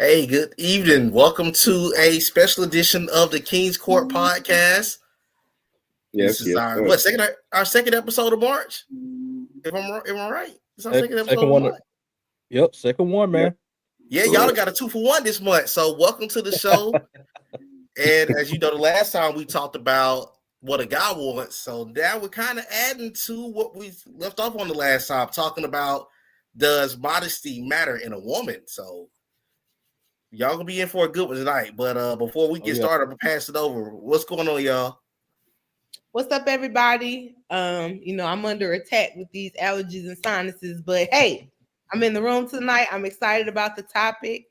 Hey, good evening. Welcome to a special edition of the King's Court podcast. Yes, this is our second episode of March. If I'm right, it's our second episode of March. Yep, second one, man. Yeah, y'all got a 2-for-1 this month. So welcome to the show. And as you know, the last time we talked about what a guy wants. So now we're kind of adding to what we left off on the last time, talking about does modesty matter in a woman? So y'all gonna be in for a good one tonight. But before we get started, I'm gonna pass it over. What's going on, y'all? What's up, everybody? I'm under attack with these allergies and sinuses, but hey, I'm in the room tonight. I'm excited about the topic,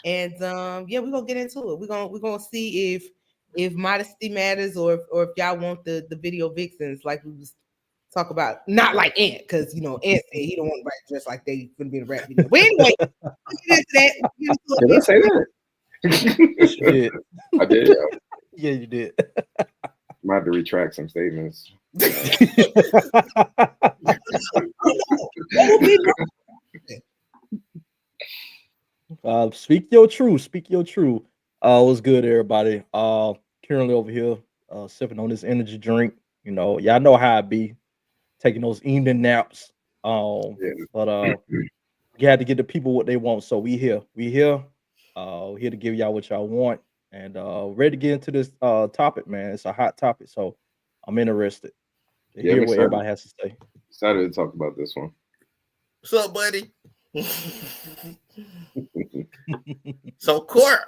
and we're gonna get into it. We're gonna see if modesty matters or if y'all want the video vixens like we was talk about, not like Ant, because Ant said he don't want to dress like they gonna be in a rap video. But anyway, we'll get into that. Did I say that? Yes, you did. I did. Yeah, you did. Might have to retract some statements. Speak your truth. Speak your truth. What's good, everybody? Currently over here, sipping on this energy drink. Y'all know how I be taking those evening naps. But you had to get the people what they want. So we here. Here to give y'all what y'all want, and ready to get into this topic, man. It's a hot topic, so I'm interested to hear what everybody has to say. Excited to talk about this one. What's up, buddy? So, Cort,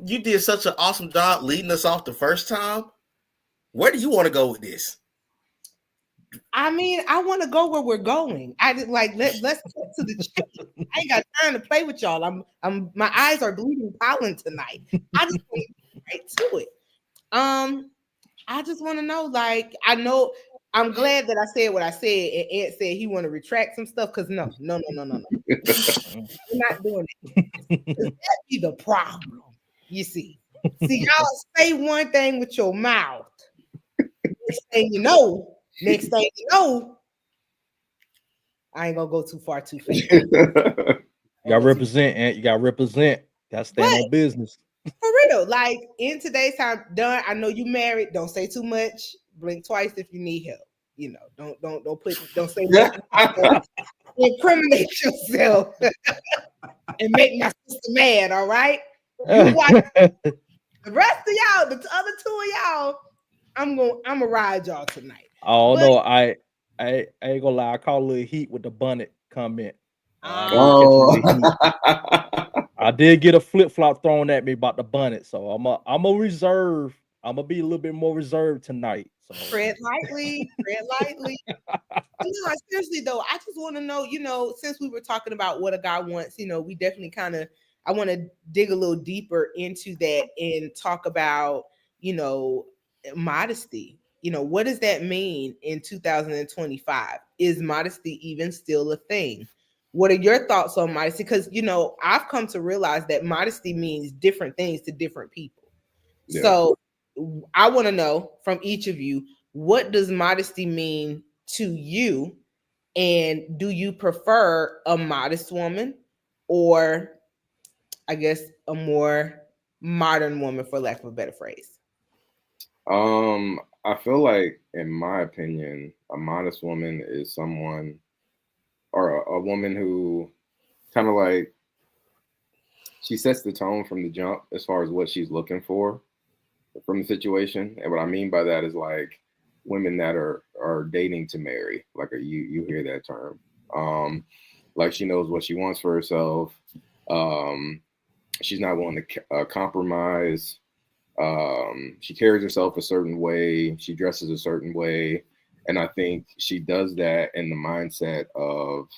you did such an awesome job leading us off the first time. Where do you want to go with this? I mean, I want to go where we're going. I just let's get to the chat. I ain't got time to play with y'all. I'm my eyes are bleeding pollen tonight. I just want to get right to it. I just want to know, I know I'm glad that I said what I said, and Ed said he want to retract some stuff, because no. We're not doing it. That be the problem. You see, y'all say one thing with your mouth. Next thing you know, I ain't gonna go too far too fast. You gotta represent, and you gotta represent. Gotta stand on business. For real, in today's time, done. I know you married. Don't say too much. Blink twice if you need help. Don't say much. Incriminate yourself and make my sister mad. All right. You watch the rest of y'all. The other two of y'all. I'm gonna ride y'all tonight. Oh no, I ain't gonna lie. I call a little heat with the bonnet comment. I did get a flip flop thrown at me about the bonnet, so I'm a reserve. I'm gonna be a little bit more reserved tonight. So. Tread lightly. Seriously though, I just want to know. Since we were talking about what a guy wants, we definitely I want to dig a little deeper into that and talk about modesty. What does that mean in 2025? Is modesty even still a thing? What are your thoughts on modesty? Because I've come to realize that modesty means different things to different people. Yeah. So I want to know from each of you, what does modesty mean to you? And do you prefer a modest woman, or I guess a more modern woman, for lack of a better phrase? I feel like, in my opinion, a modest woman is someone, or a woman who kind of she sets the tone from the jump as far as what she's looking for from the situation. And what I mean by that is women that are dating to marry. You hear that term. She knows what she wants for herself. She's not willing to compromise. She carries herself a certain way. She dresses a certain way. And I think she does that in the mindset of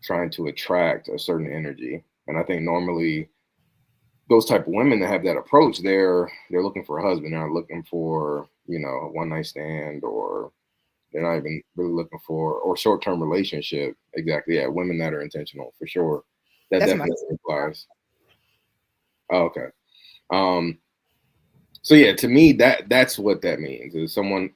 trying to attract a certain energy. And I think normally those type of women that have that approach, they're looking for a husband. They're not looking for, a one-night stand, or they're not even really looking for, or short-term relationship. Exactly. Yeah. Women that are intentional, for sure. That definitely applies. Oh, okay. So yeah, to me, that's what that means. Is a woman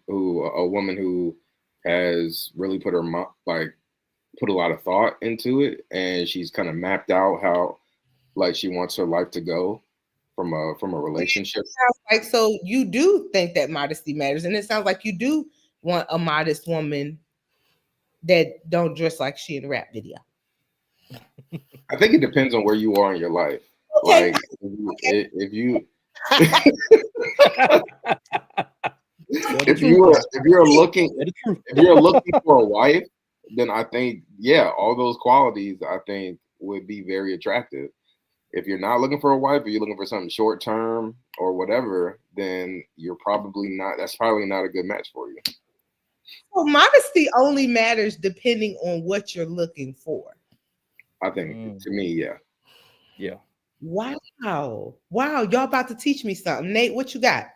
who has really put a lot of thought into it, and she's kind of mapped out like she wants her life to go from a relationship. Sounds like, so you do think that modesty matters, and it sounds like you do want a modest woman that don't dress like she in a rap video. I think it depends on where you are in your life. Okay. Like if you if you're looking for a wife, then I think all those qualities I think would be very attractive. If you're not looking for a wife, or you're looking for something short term or whatever, then you're probably not. That's probably not a good match for you. So modesty only matters depending on what you're looking for. I think to me, yeah. Wow, y'all about to teach me something. Nate, what you got?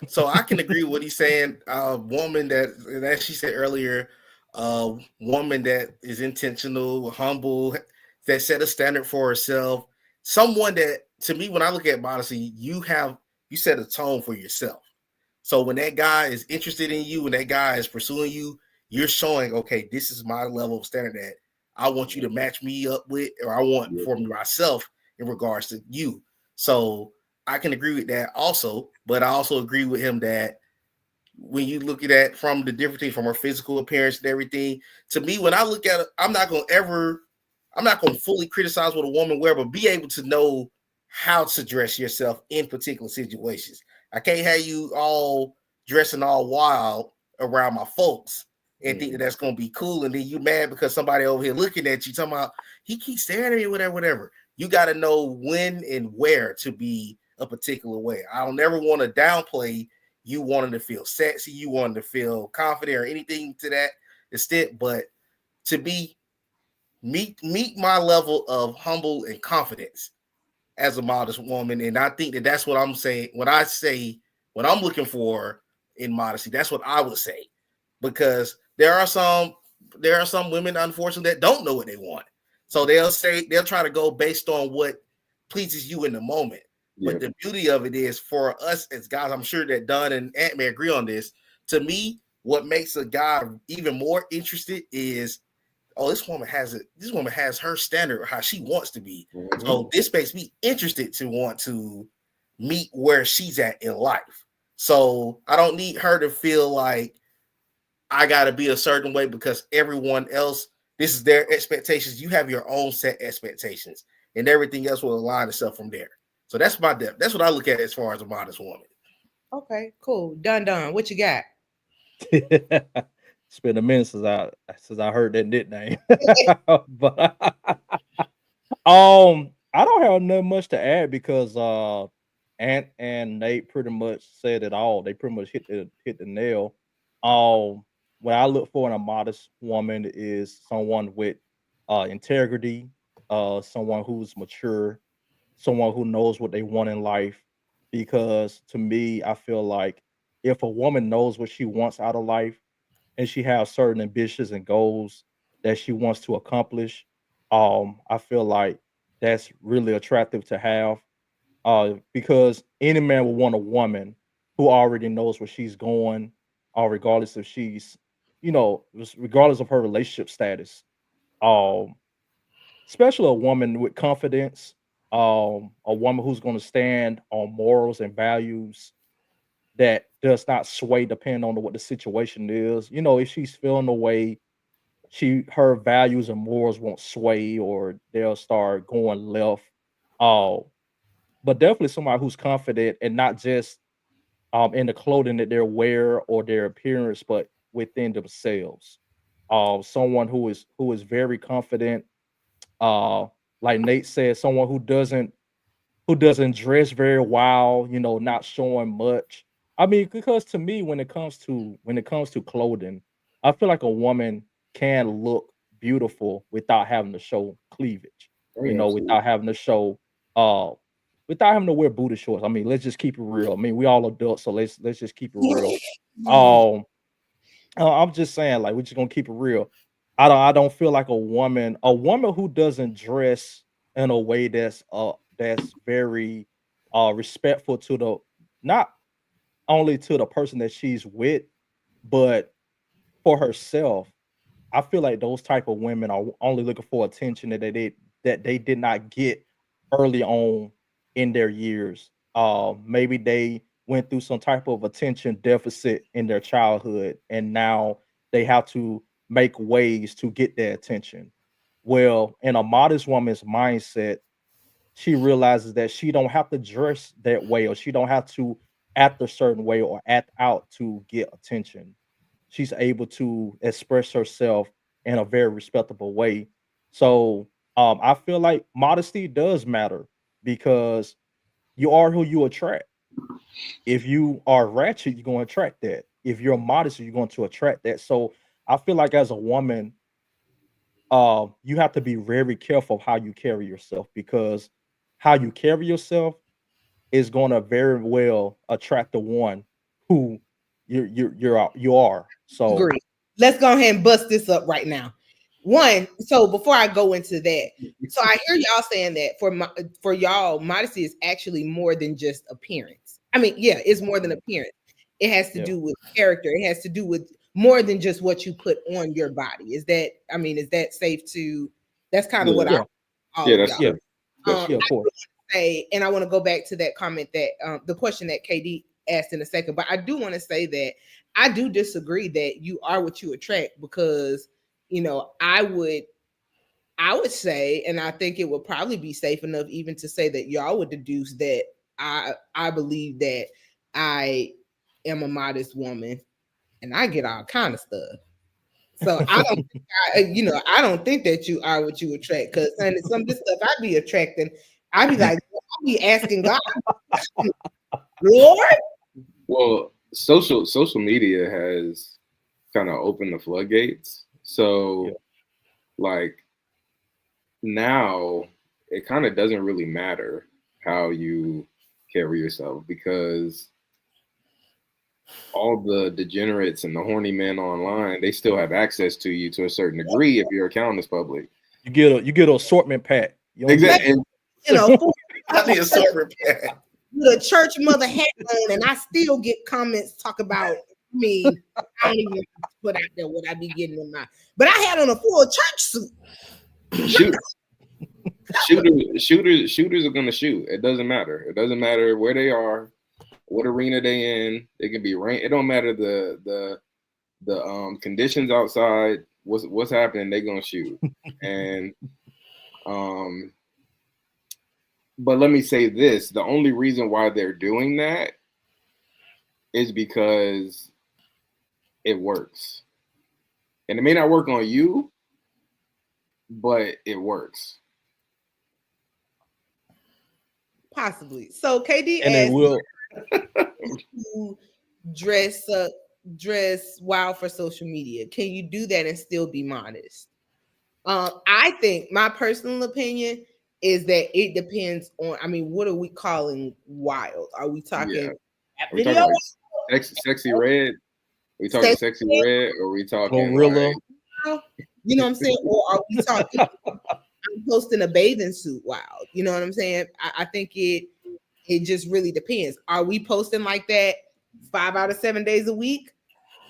So I can agree with what he's saying. Woman that, as she said earlier, woman that is intentional, humble, that set a standard for herself. Someone that, to me, when I look at modesty, you set a tone for yourself. So when that guy is interested in you and that guy is pursuing you, you're showing, okay, this is my level of standard that I want you to match me up with, or I want for myself in regards to you. So I can agree with that also, but I also agree with him that when you look at that from the different things, from her physical appearance and everything, to me, when I look at it, I'm not going to fully criticize what a woman wear, but be able to know how to dress yourself in particular situations. I can't have you all dressing all wild around my folks and think that that's going to be cool. And then you mad because somebody over here looking at you talking about, he keeps staring at me, whatever. You got to know when and where to be a particular way. I don't ever want to downplay you wanting to feel sexy, you wanting to feel confident or anything to that extent, but to be meet my level of humble and confidence as a modest woman. And I think that that's what I'm saying. When I say what I'm looking for in modesty, that's what I would say, because there are some women, unfortunately, that don't know what they want. So they'll try to go based on what pleases you in the moment. Yeah. But the beauty of it is, for us as guys, I'm sure that Don and Ant may agree on this. To me, what makes a guy even more interested is, oh, this woman has her standard, how she wants to be. Mm-hmm. So this makes me interested to want to meet where she's at in life. So I don't need her to feel like I got to be a certain way because everyone else, this is their expectations. You have your own set expectations, and everything else will align itself from there. So that's my depth. That's what I look at as far as a modest woman. Okay, cool. Done. What you got? It's been a minute since I heard that nickname. But I don't have nothing much to add because Ant and Nate pretty much said it all. They pretty much hit the nail. What I look for in a modest woman is someone with integrity, someone who's mature, someone who knows what they want in life. Because to me, I feel like if a woman knows what she wants out of life and she has certain ambitions and goals that she wants to accomplish, I feel like that's really attractive to have. Because any man will want a woman who already knows where she's going, regardless if she's, regardless of her relationship status. Um, Especially a woman with confidence, a woman who's going to stand on morals and values that does not sway depending on what the situation is. If she's feeling the way, her values and morals won't sway or they'll start going left. Uh, but definitely somebody who's confident and not just in the clothing that they wear or their appearance, but within themselves. Someone who is very confident. Like Nate said, someone who doesn't dress very well, not showing much. I mean, because to me, when it comes to clothing, I feel like a woman can look beautiful without having to show cleavage. Without having to show, uh, without having to wear booty shorts. I mean, let's just keep it real. I mean, we all adults, so let's just keep it real. Um, I'm just saying, like, we're just gonna keep it real. I don't feel like a woman who doesn't dress in a way that's very respectful to the not only to the person that she's with, but for herself. I feel like those type of women are only looking for attention that they did not get early on in their years. Maybe they went through some type of attention deficit in their childhood, and now they have to make ways to get their attention. Well, in a modest woman's mindset, she realizes that she don't have to dress that way, or she don't have to act a certain way or act out to get attention. She's able to express herself in a very respectable way. So I feel like modesty does matter because you are who you attract. If you are ratchet, you're going to attract that. If you're modest, you're going to attract that. So I feel like as a woman, you have to be very careful of how you carry yourself, because how you carry yourself is going to very well attract the one who you are. So Agree. Let's go ahead and bust this up right now. One, so before I go into that, so I hear y'all saying that for y'all, modesty is actually more than just appearance. I mean, yeah, it's more than appearance. It has to yeah, do with character. It has to do with more than just what you put on your body. Is that, I mean, is that safe to? That's kind of what yeah, all Yeah, of that's y'all. yeah, true. That's Um, true. yeah, of course. say, and I want to go back to that comment that the question that KD asked in a second, but I do want to say that I do disagree that you are what you attract, because I would say, and I think it would probably be safe enough even to say that y'all would deduce that I believe that I am a modest woman and I get all kind of stuff. So I don't think that you are what you attract, because some of the stuff I be attracting, I be like, I be asking God, Lord. Well, social media has kind of opened the floodgates. Yeah. So like now it kind of doesn't really matter how you carry yourself, because all the degenerates and the horny men online, they still have access to you to a certain degree if your account is public. You get an assortment pack. You don't get Exactly. I need a assortment pack. With a church mother hat on, and I still get comments talk about me. I don't even put out there what I be getting in my, but I had on a full church suit. Shoot. Shooters are gonna shoot. It doesn't matter. It doesn't matter where they are, what arena they in. It can be rain. It don't matter the conditions outside. What's happening? They gonna shoot. And but let me say this: the only reason why they're doing that is because it works, and it may not work on you, but it works. Possibly. So KD and they asked will. to dress wild for social media. Can you do that and still be modest? I think my personal opinion is that it depends on. I mean, what are we calling wild? Are we talking Yeah. rap Are we video? talking like sexy red? Are we talking sexy red, or are we talking Gorilla. like? You know what I'm saying? Or are we talking I'm posting a bathing suit wild? You know what I'm saying? I think it just really depends. Are we posting like that 5 out of 7 days a week?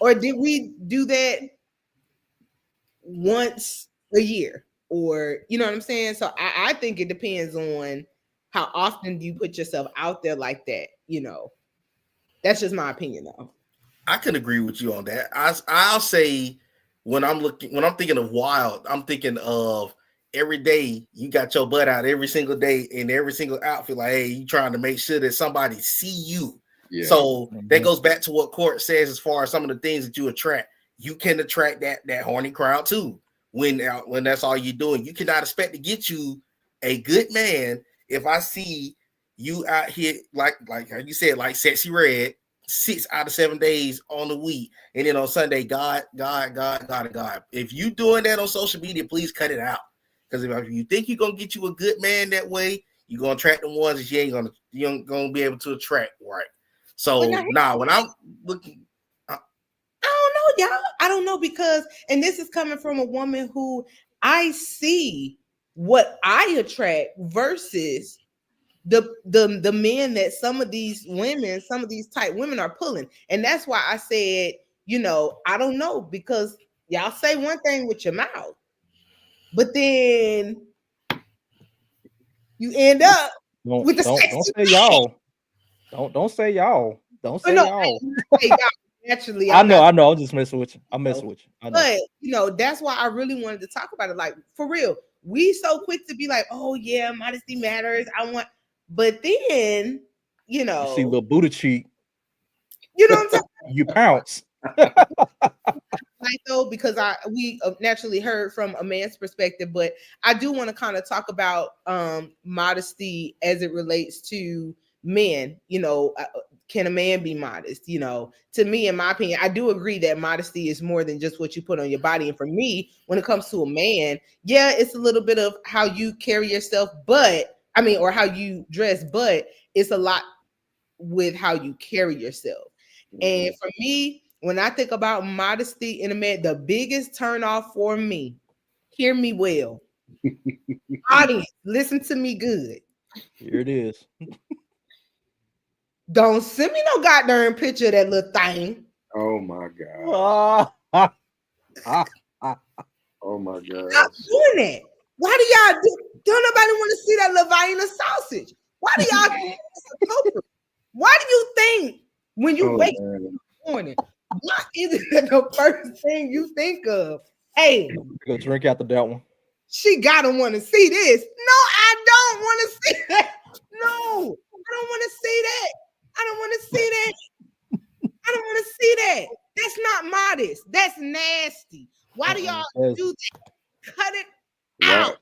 Or did we do that once a year? Or you know what I'm saying? So I think it depends on how often do you put yourself out there like that, That's just my opinion though. I can agree with you on that. I'll say when I'm thinking of wild, I'm thinking of every day you got your butt out every single day in every single outfit. Like, hey, you trying to make sure that somebody see you. Yeah. So that goes back to what Cort says as far as some of the things that you attract. You can attract that horny crowd too. When that's all you're doing, you cannot expect to get you a good man if I see you out here like you said, like sexy red 6 out of 7 days on the week, and then on Sunday, God. If you doing that on social media, please cut it out. Because if you think you're gonna get you a good man that way, you're gonna attract the ones that you ain't gonna be able to attract, right? So when I'm looking, I don't know, y'all. I don't know, because, and this is coming from a woman who I see what I attract versus the men that some of these type women are pulling. And that's why I said, I don't know, because y'all say one thing with your mouth, but then you end up Don't with the don't sexy don't say man. y'all. Don't say y'all. Don't But say no, y'all. hey, y'all, naturally, I I'm not. know. I'm just messing with you. I'm You know, messing with you. I know. but that's why I really wanted to talk about it. Like for real, we so quick to be like, oh yeah, modesty matters. I want, but then you You see know, little booty cheek, you know what I'm talking you pounce. like though, because we naturally heard from a man's perspective, but I do want to kind of talk about modesty as it relates to men. Can a man be modest? To me, in my opinion, I do agree that modesty is more than just what you put on your body. And for me, when it comes to a man, yeah, it's a little bit of how you carry yourself, but I mean, or how you dress, but it's a lot with how you carry yourself. And for me, when I think about modesty in a man, the biggest turn off for me, hear me well. Audience, listen to me good. Here it is. Don't send me no goddamn picture of that little thing. Oh my god. Oh my god. Stop doing that. Why do y'all do? Don't nobody want to see that Lavina sausage. Why do y'all think it's appropriate? Why do you think when you wake up in the morning, what is it the first thing you think of? Hey, Go drink after that one. she gotta want to see this. No, I don't want to see that. No, I don't want to see that. I don't want to see that. I don't want to see that. That's not modest. That's nasty. Why do y'all do that? Cut it out.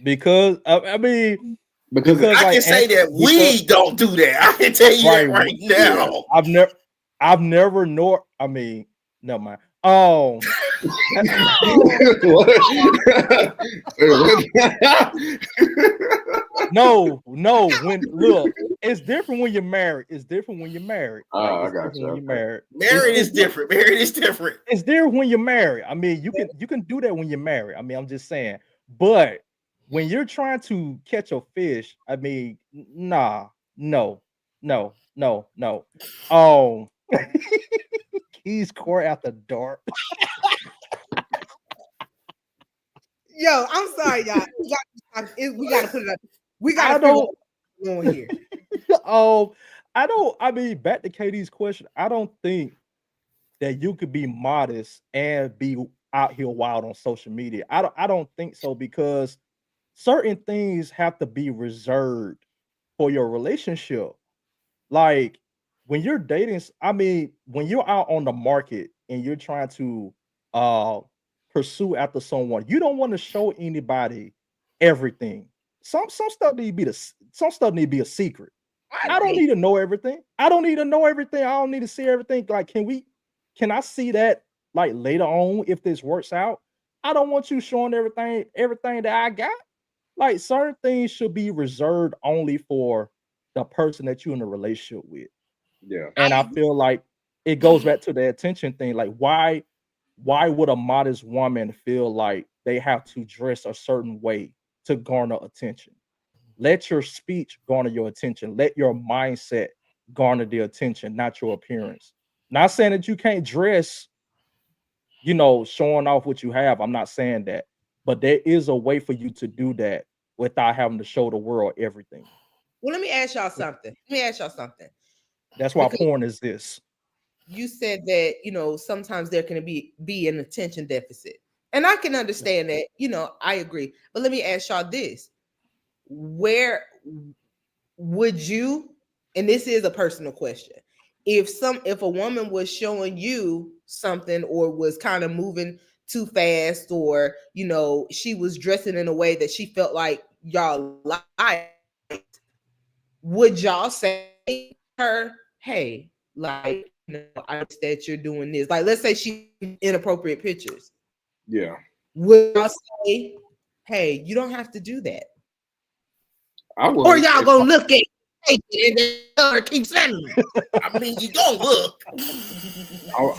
Because I mean, because I like, can say that we don't do that. I can tell you that right now. I've never nor I mean, never mind. No, when look, it's different when you're married. It's different when you're married. I got you. When you're married. Married is different. Married is different. It's different when you're married. I mean, you can do that when you're married. I mean, I'm just saying. But when you're trying to catch a fish, I mean, nah, no. He's Cort after dark. Yo, I'm sorry, y'all. We got to put it up. We got to figure out what's going here. I mean, back to KD's question, I don't think that you could be modest and be out here wild on social media. I don't think so, because certain things have to be reserved for your relationship. Like when you're dating, I mean, when you're out on the market and you're trying to pursue after someone, you don't want to show anybody everything. Some stuff need to be a secret. I don't need to know everything. I don't need to see everything. Like, can I see that like later on if this works out? I don't want you showing everything that I got. Like, certain things should be reserved only for the person that you're in a relationship with. Yeah. And I feel like it goes back to the attention thing. Like, why would a modest woman feel like they have to dress a certain way to garner attention? Let your speech garner your attention. Let your mindset garner the attention, not your appearance. Not saying that you can't dress, showing off what you have. I'm not saying that. But there is a way for you to do that without having to show the world everything. Well, let me ask y'all something. That's why porn is this. You said that, sometimes there can be an attention deficit. And I can understand that, I agree. But let me ask y'all this. Where would you, and this is a personal question, if a woman was showing you something or was kind of moving too fast, or she was dressing in a way that she felt like y'all liked, would y'all say to her, hey, like, I noticed that you're doing this? Like, let's say she inappropriate pictures. Yeah. Would y'all say, hey, you don't have to do that? I would. Or y'all gonna look at it and keep sending it? I mean, you don't look.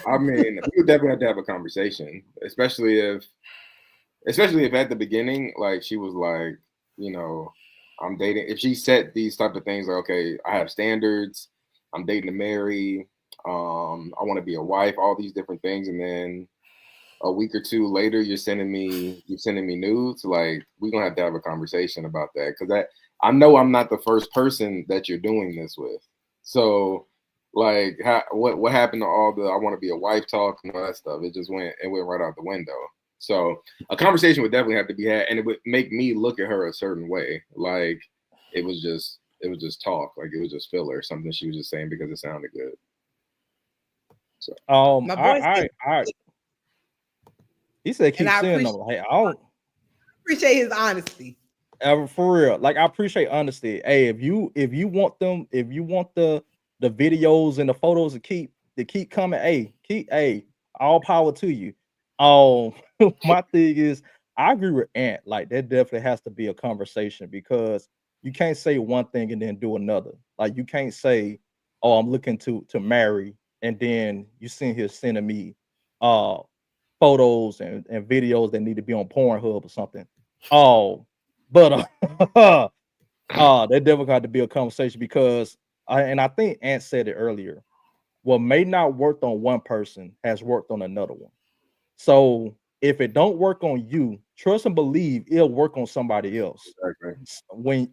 I mean, we would definitely have to have a conversation, especially if at the beginning, like, she was like, I'm dating. If she set these type of things, like, okay, I have standards. I'm dating to marry. I want to be a wife. All these different things, and then a week or two later you're sending me nudes, like we're gonna have to have a conversation about that, because I know I'm not the first person that you're doing this with. So like what happened to all the I want to be a wife talk and all that stuff? It went right out the window. So a conversation would definitely have to be had, and it would make me look at her a certain way. Like it was just talk, like it was just filler, something she was just saying because it sounded good. So My boy he said keep I saying them. Hey, I don't appreciate his honesty. for real. Like I appreciate honesty. Hey, if you want them, if you want the videos and the photos to keep coming, hey, all power to you. My thing is, I agree with Ant. Like that definitely has to be a conversation, because you can't say one thing and then do another. Like you can't say, "Oh, I'm looking to marry," and then you sending me photos and videos that need to be on Pornhub or something. Oh, but that definitely got to be a conversation, because and I think Ant said it earlier. What may not work on one person has worked on another one. So if it don't work on you, trust and believe it'll work on somebody else. exactly.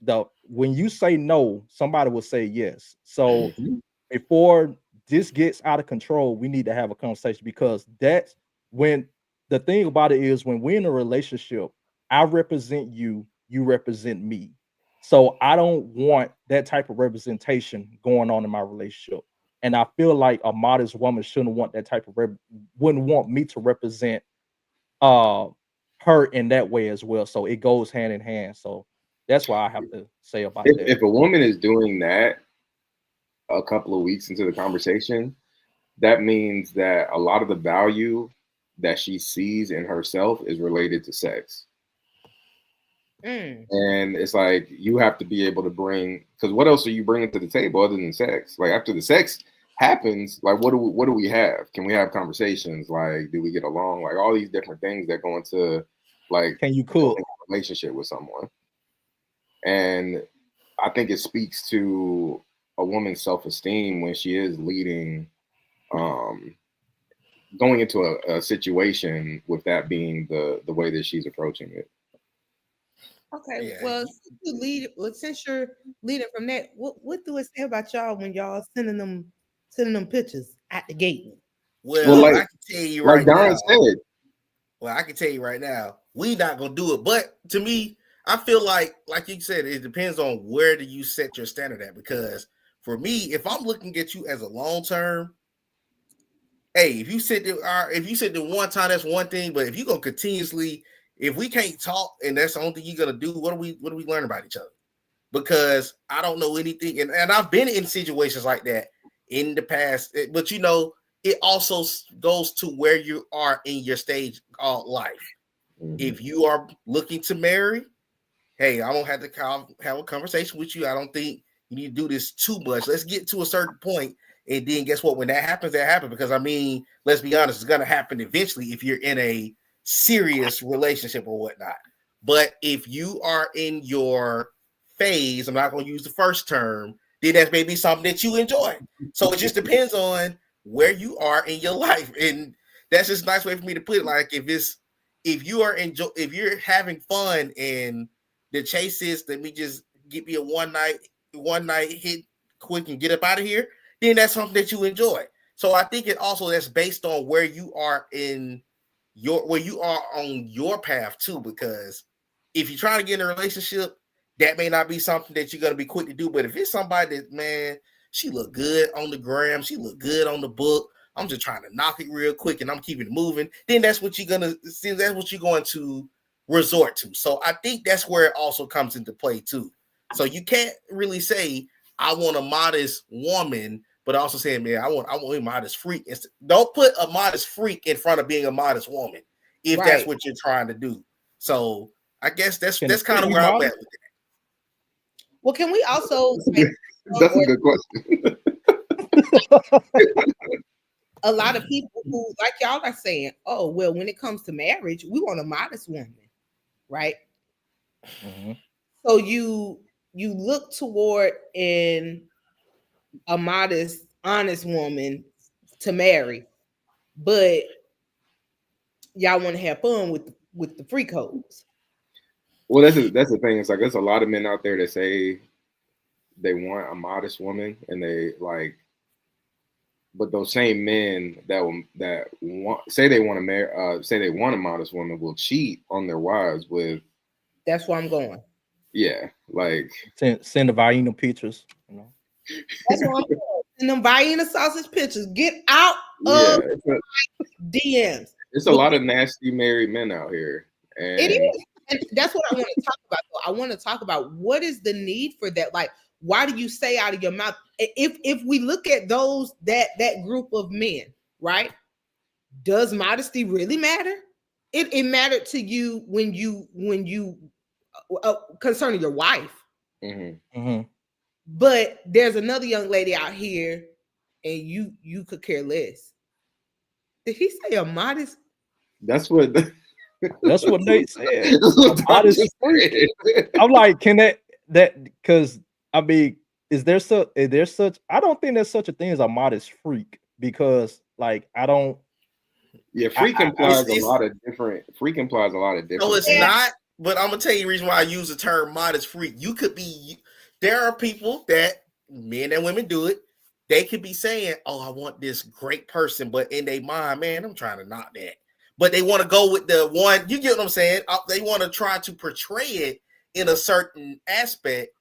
When you say no, somebody will say yes. So Mhm. before this gets out of control, we need to have a conversation, because that's when the thing about it is, when we're in a relationship, I represent you, you represent me. So I don't want that type of representation going on in my relationship. And I feel like a modest woman shouldn't want that type of wouldn't want me to represent uh her in that way as well. So it goes hand in hand. So that's why I have to say about that. If a woman is doing that a couple of weeks into the conversation, that means that a lot of the value that she sees in herself is related to sex. And it's like you have to be able to bring, because what else are you bringing to the table other than sex? Like after the sex happens, like what do we have? Can we have conversations? Like do we get along? Like all these different things that go into like Can you building cook? a relationship with someone. And I think it speaks to a woman's self-esteem when she is leading, um, going into a situation with that being the way that she's approaching it. Okay, Yeah. well, since you're leading from that, what do it say about y'all when y'all sending them pictures at the gate? Well, Well, like I can tell you like right Don now. said, Well, I can tell you right now, we not gonna do it. But to me, I feel like you said, it depends on where do you set your standard at. Because for me, if I'm looking at you as a long term, hey, if you sit there one time, that's one thing. But if you gonna continuously, if we can't talk and that's the only thing you're gonna do, what do we learn about each other? Because I don't know anything, and I've been in situations like that in the past. But it also goes to where you are in your stage of life. If you are looking to marry, hey, I don't have to have a conversation with you. I don't think you need to do this too much. Let's get to a certain point, and then guess what? When that happens, that happens. Because I mean, let's be honest, it's gonna happen eventually if you're in a serious relationship or whatnot. But if you are in your phase, I'm not gonna use the first term, then that's maybe something that you enjoy. So it just depends on where you are in your life. And that's just a nice way for me to put it. Like if you're having fun and the chase is let me just get me a one night hit quick and get up out of here, then that's something that you enjoy. So I think it also that's based on where you are on your path too. Because if you're trying to get in a relationship, that may not be something that you're gonna be quick to do. But if it's somebody that, man, she look good on the gram, she look good on the book, I'm just trying to knock it real quick and I'm keeping it moving, then that's what you're going to resort to. So I think that's where it also comes into play too. So you can't really say I want a modest woman, but also saying, man, I want a modest freak. Don't put a modest freak in front of being a modest woman if that's what you're trying to do. So I guess that's kind of where I'm at with it. Well, can we also say that's a good question. a lot of people who, like y'all are saying, oh, well, when it comes to marriage, we want a modest woman, right? Mm-hmm. So you look toward in a modest, honest woman to marry, but y'all want to have fun with the free codes. Well, that's the thing. It's like there's a lot of men out there that say they want a modest woman, and they like, but those same men that want say they want to marry, say they want a modest woman, will cheat on their wives with. That's where I'm going. Yeah, like send the Vienna pictures. You know, that's where I'm going. Send them Vienna sausage pictures. Get out yeah, of DMs. It's a lot of nasty married men out here, and it is, and that's what I want to talk about. Though. I want to talk about what is the need for that. Like, why do you say out of your mouth? If we look at those that group of men, right? Does modesty really matter? It mattered to you when you concerning your wife. Mm-hmm. Mm-hmm. But there's another young lady out here, and you could care less. Did he say a modest? That's what Nate said. A modest freak. I'm like, can that because I mean, is there such? I don't think there's such a thing as a modest freak because like I don't. Yeah, freak implies a lot of different. Freak implies a lot of different. No, it's not. But I'm gonna tell you the reason why I use the term modest freak. You could be. There are people that men and women do it. They could be saying, "Oh, I want this great person," but in their mind, man, I'm trying to knock that. But they want to go with the one. You get what I'm saying? They want to try to portray it in a certain aspect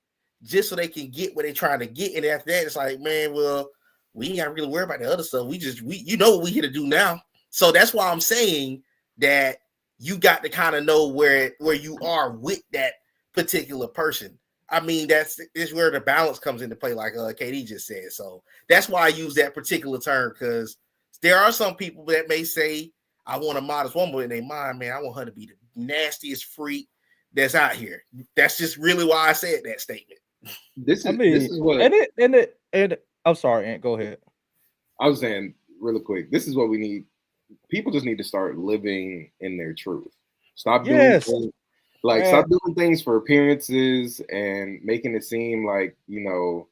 just so they can get what they're trying to get. And after that, it's like, man, well, we ain't got to really worry about the other stuff. We you know what we here to do now. So that's why I'm saying that you got to kind of know where you are with that particular person. I mean, that's where the balance comes into play, like KD just said. So that's why I use that particular term, because there are some people that may say, I want a modest woman, but in their mind, man, I want her to be the nastiest freak that's out here. That's just really why I said that statement. This is what and I'm sorry, Ant, go ahead. I was saying really quick. This is what we need. People just need to start living in their truth. Stop doing things, stop doing things for appearances and making it seem like, you know,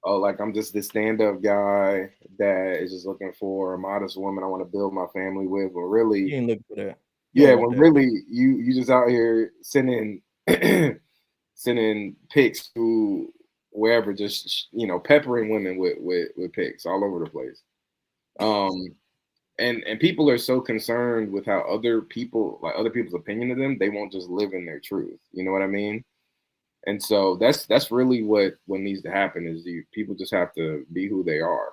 oh, like I'm just this stand-up guy that is just looking for a modest woman I want to build my family with. But really, you ain't looking for that. Really you just out here sending sending pics to wherever, just, you know, peppering women with pics all over the place. And people are so concerned with how other people's opinion of them, they won't just live in their truth. You know what I mean? And so that's really what needs to happen is people just have to be who they are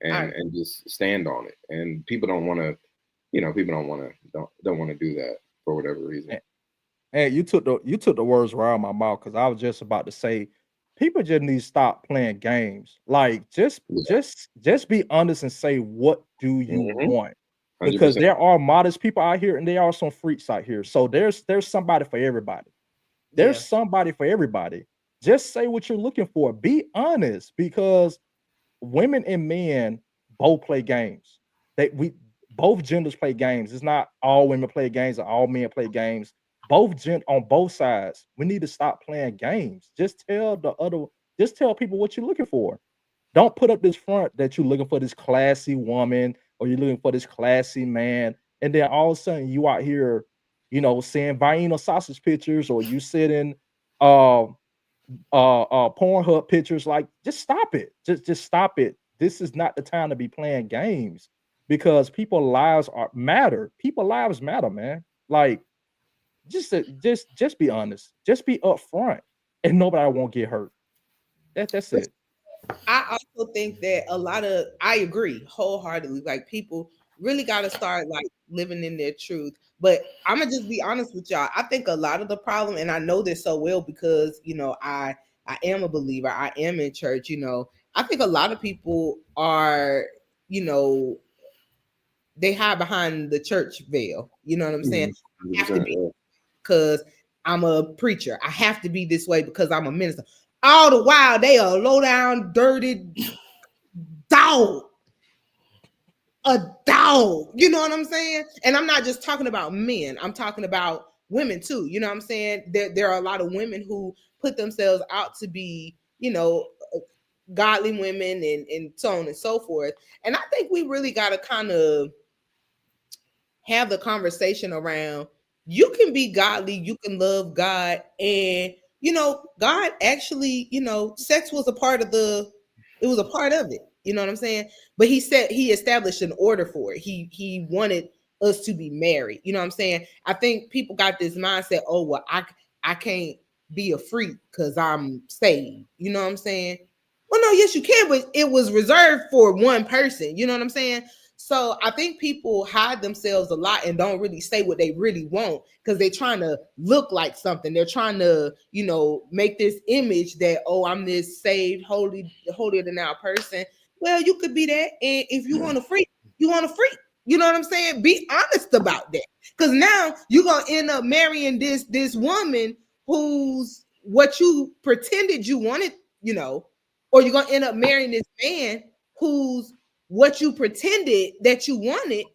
and just stand on it. And people don't want to, you know, don't want to do that for whatever reason. And you took the words right out of my mouth, because I was just about to say people just need to stop playing games. Like just be honest and say, what do you want? 100%. Because there are modest people out here and there are some freaks out here. So there's somebody for everybody. There's somebody for everybody. Just say what you're looking for. Be honest, because women and men both play games. Both genders play games. It's not all women play games or all men play games. On both sides. We need to stop playing games. Just tell people what you're looking for. Don't put up this front that you're looking for this classy woman or you're looking for this classy man, and then all of a sudden you out here, you know, seeing Vienna sausage pictures, or you sitting Pornhub pictures. Like, just stop it. Just stop it. This is not the time to be playing games, because people's lives matter. People's lives matter, man. Like, just be honest. Just be upfront, and nobody won't get hurt. That's it. I also think that I agree wholeheartedly. Like, people really got to start like living in their truth. But I'm gonna just be honest with y'all. I think a lot of the problem, and I know this so well because, you know, I am a believer. I am in church. You know, I think a lot of people are, you know, they hide behind the church veil. You know what I'm saying? Because I'm a preacher. I have to be this way because I'm a minister. All the while, they are low down, dirty dog. A dog. You know what I'm saying? And I'm not just talking about men. I'm talking about women too. You know what I'm saying? There are a lot of women who put themselves out to be, you know, godly women and so on and so forth. And I think we really got to kind of have the conversation around you can be godly, you can love God, and God actually, sex was a part of it was a part of it. You know what I'm saying? But he said he established an order for it. He wanted us to be married. You know what I'm saying? I think people got this mindset, oh well, I can't be a freak because I'm saved. You know what I'm saying? Well, no, yes, you can, but it was reserved for one person. You know what I'm saying? So I think people hide themselves a lot and don't really say what they really want because they're trying to look like something. They're trying to, make this image that, oh, I'm this saved, holier than thou person. Well, you could be that. And if you want to freak, you want to freak. You know what I'm saying? Be honest about that. Because now you're gonna end up marrying this woman who's what you pretended you wanted, or you're gonna end up marrying this man who's what you pretended that you wanted,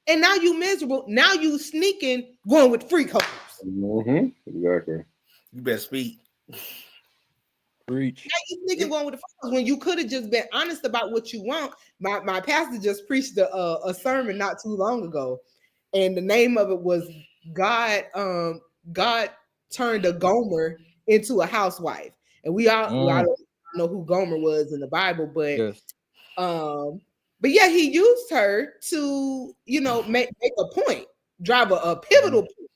and now you miserable. Now you sneaking going with freak hoes. Mm-hmm. Exactly. You better speak. Preach. Now you sneaking going with the freak hoes when you could have just been honest about what you want. My pastor just preached a sermon not too long ago, and the name of it was God. God turned a Gomer into a housewife, and I don't know who Gomer was in the Bible, but Yes. but yeah, he used her to, make a point, drive a pivotal point.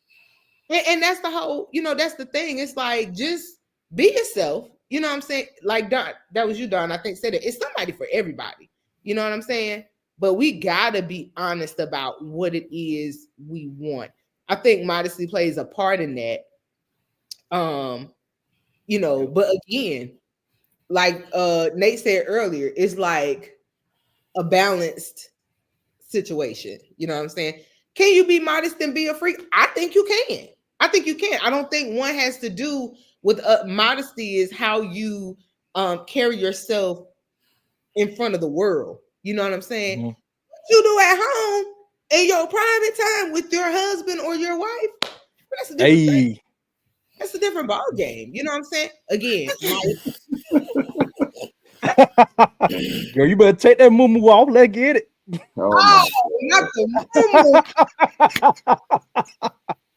And that's the whole, that's the thing. It's like, just be yourself. You know what I'm saying? Like Don, that was you, Don. I think said it. It's somebody for everybody. You know what I'm saying? But we gotta be honest about what it is we want. I think modesty plays a part in that. But again, like Nate said earlier, it's like a balanced situation. You know what I'm saying? Can you be modest and be a freak? I think you can. I think you can. I don't think one has to do with modesty is how you carry yourself in front of the world. You know what I'm saying? Mm-hmm. What you do at home in your private time with your husband or your wife, that's a different thing. That's a different ball game. You know what I'm saying? Again, Girl, you better take that moo off. Let's get it. not the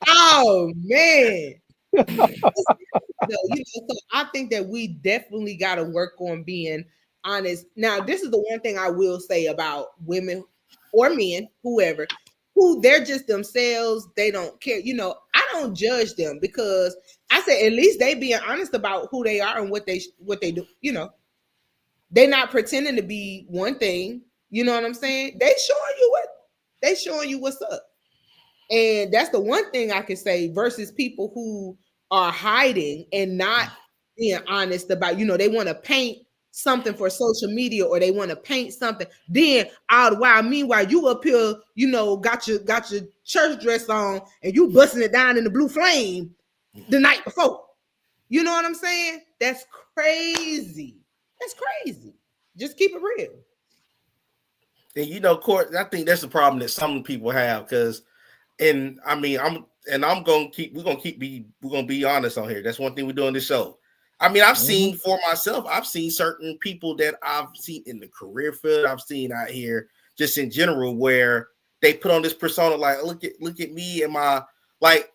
oh man. So I think that we definitely got to work on being honest. Now, this is the one thing I will say about women or men, whoever, who they're just themselves. They don't care. I don't judge them because I said at least they being honest about who they are and what they do. They're not pretending to be one thing. You know what I'm saying? They showing you what's up. And that's the one thing I can say versus people who are hiding and not being honest about, they want to paint something for social media or they want to paint something. Then meanwhile, you up here, got your church dress on and you busting it down in the blue flame the night before. You know what I'm saying? That's crazy. That's crazy. Just keep it real. And Cort, I think that's the problem that some people have because. And I mean, we're gonna be honest on here. That's one thing we do on this show. I mean, I've seen for myself, I've seen certain people that I've seen in the career field, I've seen out here just in general, where they put on this persona, like, look at me and my like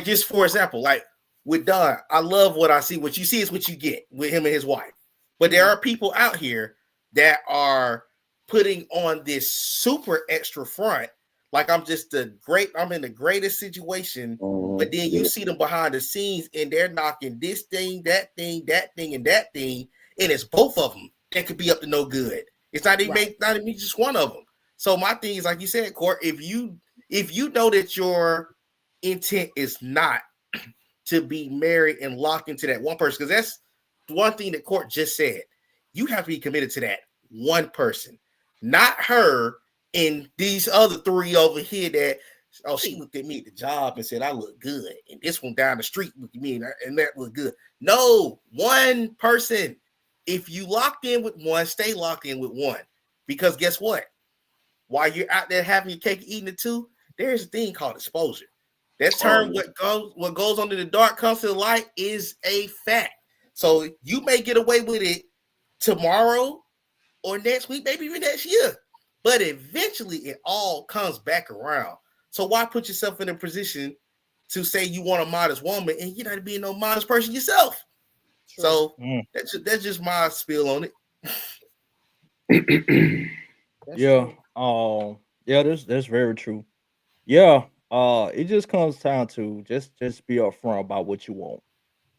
just for example, like with Don, I love what I see. What you see is what you get with him and his wife. But there are people out here that are putting on this super extra front. Like I'm in the greatest situation, but then you see them behind the scenes and they're knocking this thing, that thing, that thing, and that thing, and it's both of them that could be up to no good. It's not even just one of them. So my thing is, like you said, Cort, if you know that your intent is not to be married and locked into that one person, because that's one thing that Cort just said. You have to be committed to that one person, not her. And these other three over here that, she looked at me at the job and said, I look good. And this one down the street looked at me and that looked good. No, one person. If you locked in with one, stay locked in with one. Because guess what? While you're out there having your cake and eating it too, there's a thing called exposure. That term, what goes on in the dark comes to the light, is a fact. So you may get away with it tomorrow or next week, maybe even next year. But eventually it all comes back around. So why put yourself in a position to say you want a modest woman and you're not being no modest person yourself? True. So that's just my spiel on it. Yeah. Yeah, that's very true. Yeah. It just comes down to just be upfront about what you want.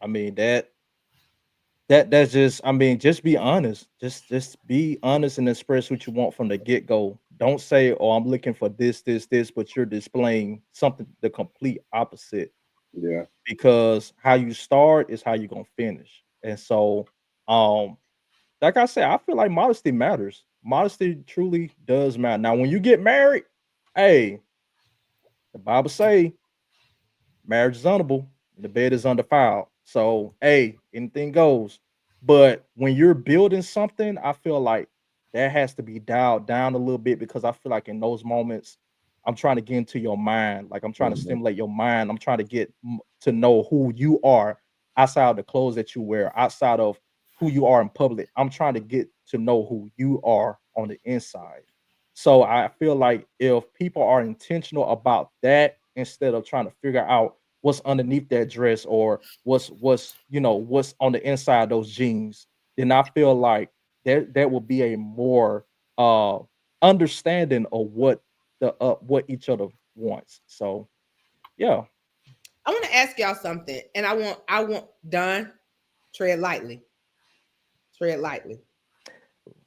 I mean that's just I mean, just be honest. Just be honest and express what you want from the get-go. Don't say, "Oh, I'm looking for this," but you're displaying something the complete opposite. Yeah. Because how you start is how you're gonna finish. And so, um, like I said, I feel like modesty matters. Modesty truly does matter. Now, when you get married, hey, the Bible say marriage is honorable, and the bed is undefiled. So, hey, anything goes. But when you're building something, I feel like that has to be dialed down a little bit because I feel like in those moments, I'm trying to get into your mind. Like I'm trying to Mhm. stimulate your mind. I'm trying to get to know who you are outside of the clothes that you wear, outside of who you are in public. I'm trying to get to know who you are on the inside. So I feel like if people are intentional about that instead of trying to figure out what's underneath that dress or what's on the inside of those jeans, then I feel like that will be a more understanding of what each other wants. So yeah, I want to ask y'all something, and I want Don, tread lightly, tread lightly.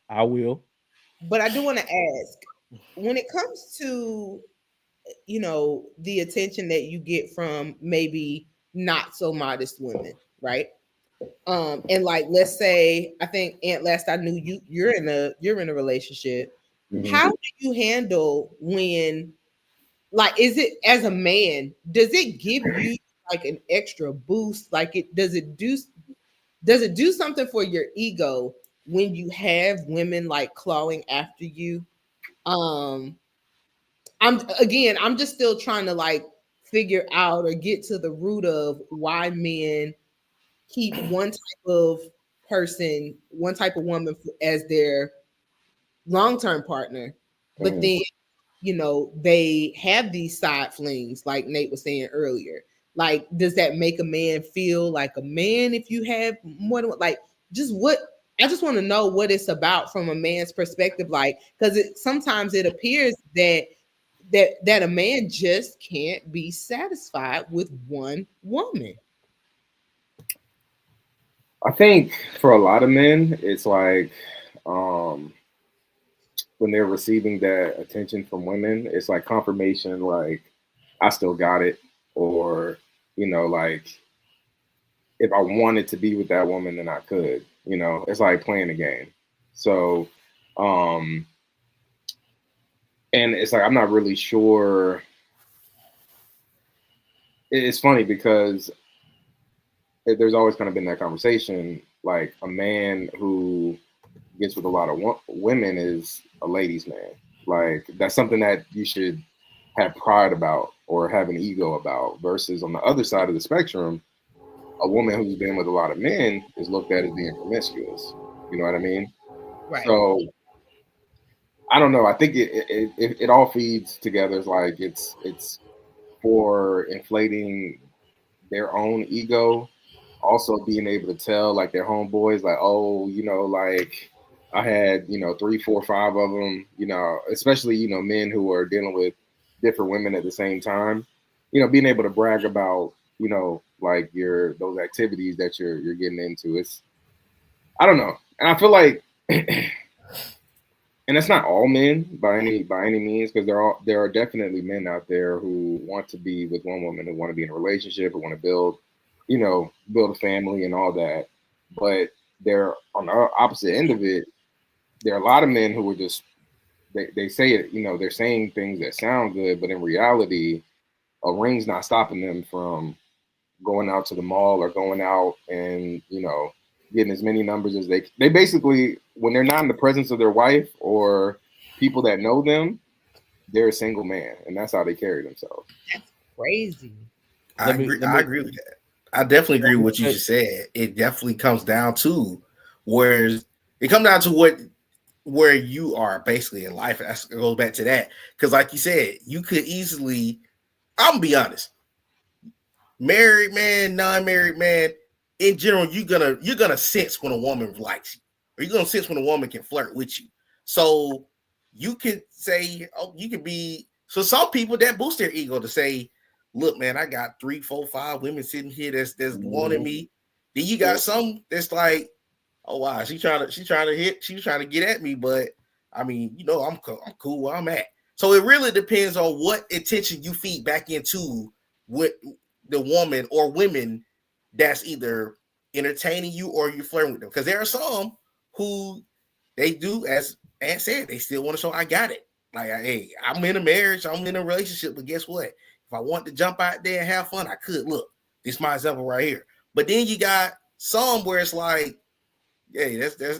I will. But I do want to ask, when it comes to the attention that you get from maybe not so modest women, right? And like, let's say, I think Aunt, last I knew you, you're in a relationship. Mhm. How do you handle when, like, is it, as a man, does it give you like an extra boost? Like, does it do something for your ego when you have women like clawing after you? Um, I'm just still trying to like figure out or get to the root of why men keep one type of person, one type of woman as their long-term partner, but Mhm. then they have these side flings, like Nate was saying earlier. Like, does that make a man feel like a man if you have more than like just what? I just want to know what it's about from a man's perspective, like, because sometimes it appears that a man just can't be satisfied with one woman. I think for a lot of men, it's like um, when they're receiving that attention from women, it's like confirmation, like I still got it, or like if I wanted to be with that woman, then I could. It's like playing a game. So, um, and it's like I'm not really sure. It's funny because there's always kind of been that conversation. Like a man who gets with a lot of women is a ladies' man. Like that's something that you should have pride about or have an ego about. Versus on the other side of the spectrum, a woman who's been with a lot of men is looked at as being promiscuous. You know what I mean? Right. So I don't know. I think it all feeds together. It's like it's for inflating their own ego, also being able to tell like their homeboys, like, oh, like I had, 3, 4, 5 of them, especially, men who are dealing with different women at the same time, being able to brag about, like those activities that you're getting into. It's, I don't know. And I feel like, and it's not all men by any means, because there are definitely men out there who want to be with one woman, who want to be in a relationship, who want to build a family and all that. But they're on the opposite end of it. There are a lot of men who are just they say it, they're saying things that sound good, but in reality, a ring's not stopping them from going out to the mall or going out and getting as many numbers as they basically, when they're not in the presence of their wife or people that know them, they're a single man, and that's how they carry themselves. Crazy. I Let me agree. let I me agree with that. I definitely agree let with me what you say, just said. It definitely comes down to whereas it comes down to what where you are basically in life. That goes back to that. Because like you said, you could easily, I'm gonna be honest, married man, non-married man, in general, you're gonna sense when a woman likes you, or you're gonna sense when a woman can flirt with you. So you can say, oh, you can be. So some people that boost their ego to say, look, man, I got 3, 4, 5 women sitting here that's wanting me. Then you got some that's like, oh wow, she's trying to get at me, but I mean, I'm cool where I'm at. So it really depends on what attention you feed back into what the woman or women that's either entertaining you or you flirting with them. Because there are some who they do, as Aunt said, they still want to show I got it. Like, hey, I'm in a marriage, I'm in a relationship, but guess what? If I want to jump out there and have fun, I could. Look, this is my example right here. But then you got some where it's like, hey,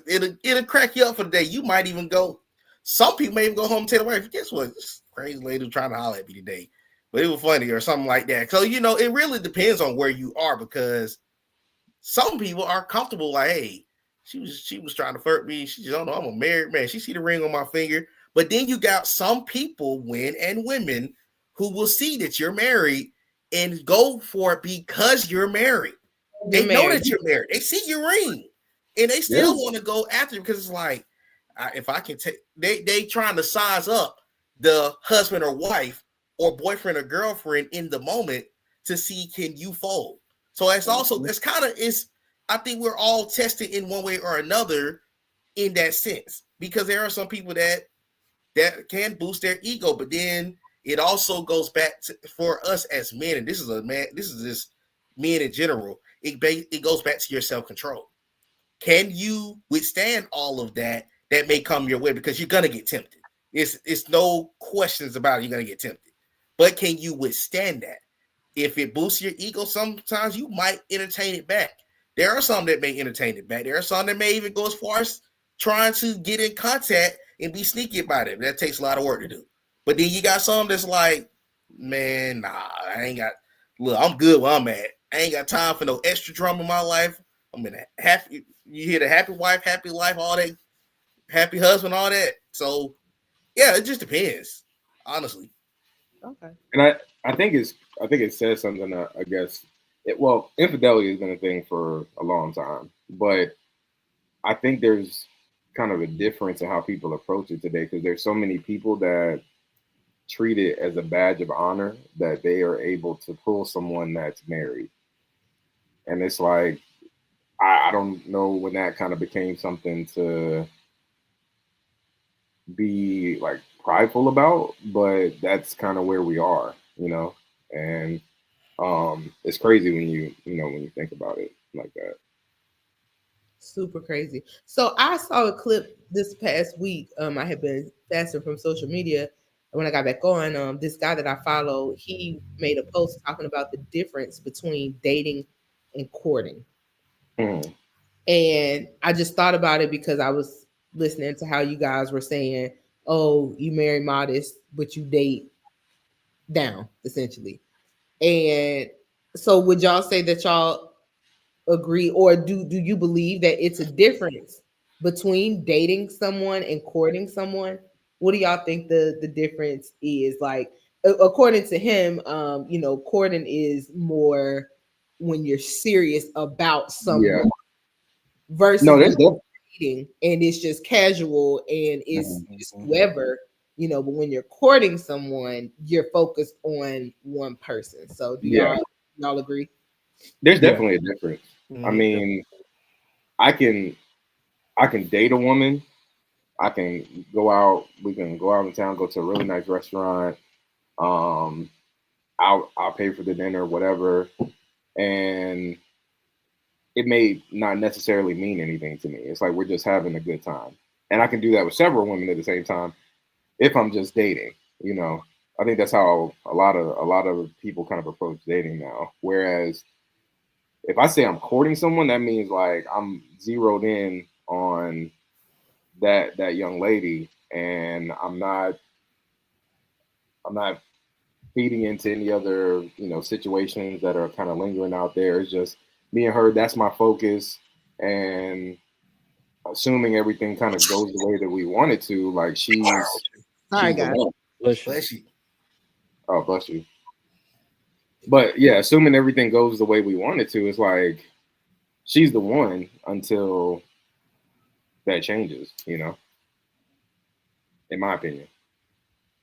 it'll crack you up for the day. You might even go. Some people may even go home and tell the wife, guess what? This crazy lady trying to holler at me today. But it was funny or something like that. So, it really depends on where you are, because some people are comfortable like, hey, she was trying to flirt me. She just don't know I'm a married man. She see the ring on my finger. But then you got some people, men and women, who will see that you're married and go for it because you're married. They know that you're married. They see your ring. And they still want to go after you because it's like, if I can take, they trying to size up the husband or wife or boyfriend or girlfriend in the moment to see, can you fold? So it's also, I think we're all tested in one way or another in that sense, because there are some people that can boost their ego, but then it also goes back to, for us as men, and this is just men in general, it goes back to your self-control. Can you withstand all of that may come your way? Because you're gonna get tempted. It's no questions about it. You're gonna get tempted, but can you withstand that? If it boosts your ego, sometimes you might entertain it back. There are some that may entertain it back. There are some that may even go as far as trying to get in contact and be sneaky about it. That takes a lot of work to do. But then you got some that's like, man, nah, I'm good where I'm at. I ain't got time for no extra drama in my life. I'm in a happy, you hear the happy wife, happy life, all that, happy husband, all that. So yeah, it just depends, honestly. Okay. And I think it says something that I guess infidelity has been a thing for a long time, but I think there's kind of a difference in how people approach it today, because there's so many people that treat it as a badge of honor that they are able to pull someone that's married. And it's like, I don't know when that kind of became something to be like prideful about, but that's kind of where we are, and it's crazy when you think about it like that. Super crazy. So I saw a clip this past week. I had been fasting from social media. When I got back on, this guy that I follow, he made a post talking about the difference between dating and courting. Mm. And I just thought about it because I was listening to how you guys were saying, oh, you marry modest, but you date down, essentially. And so would y'all say that y'all agree, or do you believe that it's a difference between dating someone and courting someone? What do y'all think the difference is? Like, according to him, courting is more when you're serious about someone versus no, that's dating and it's just casual and it's just whoever, but when you're courting someone, you're focused on one person. So do y'all agree? There's definitely a difference. I mean, I can date a woman. I can go out. We can go out in town, go to a really nice restaurant. I'll pay for the dinner, whatever, and it may not necessarily mean anything to me. It's like we're just having a good time, and I can do that with several women at the same time if I'm just dating. I think that's how a lot of people kind of approach dating now. Whereas if I say I'm courting someone, that means like I'm zeroed in on that young lady, and I'm not feeding into any other situations that are kind of lingering out there. It's just me and her. That's my focus, and assuming everything kind of goes the way that we want it to, like Sorry, she's the guys. one. Bless you. Bless you. Oh, bless you. But yeah, assuming everything goes the way we want it to, it's like she's the one until that changes, you know, in my opinion.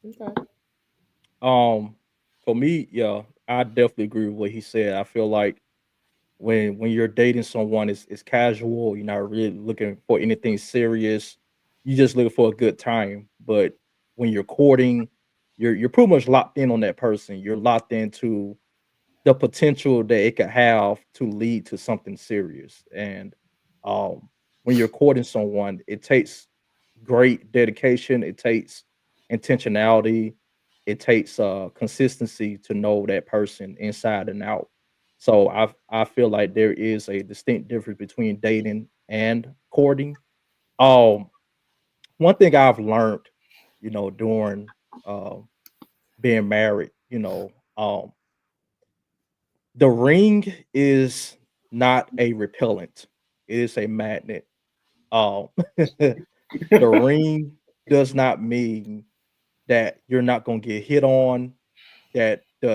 Okay. For me, yeah, I definitely agree with what he said. I feel like when you're dating someone, it's casual. You're not really looking for anything serious. You just looking for a good time. But when you're courting, you're pretty much locked in on that person. You're locked into the potential that it could have to lead to something serious. And when you're courting someone, it takes great dedication. It takes intentionality. It takes consistency to know that person inside and out. So I feel like there is a distinct difference between dating and courting. Um, One thing I've learned, during uh, being married, the ring is not a repellent; it is a magnet. Um, the ring does not mean that you're not gonna get hit on, that the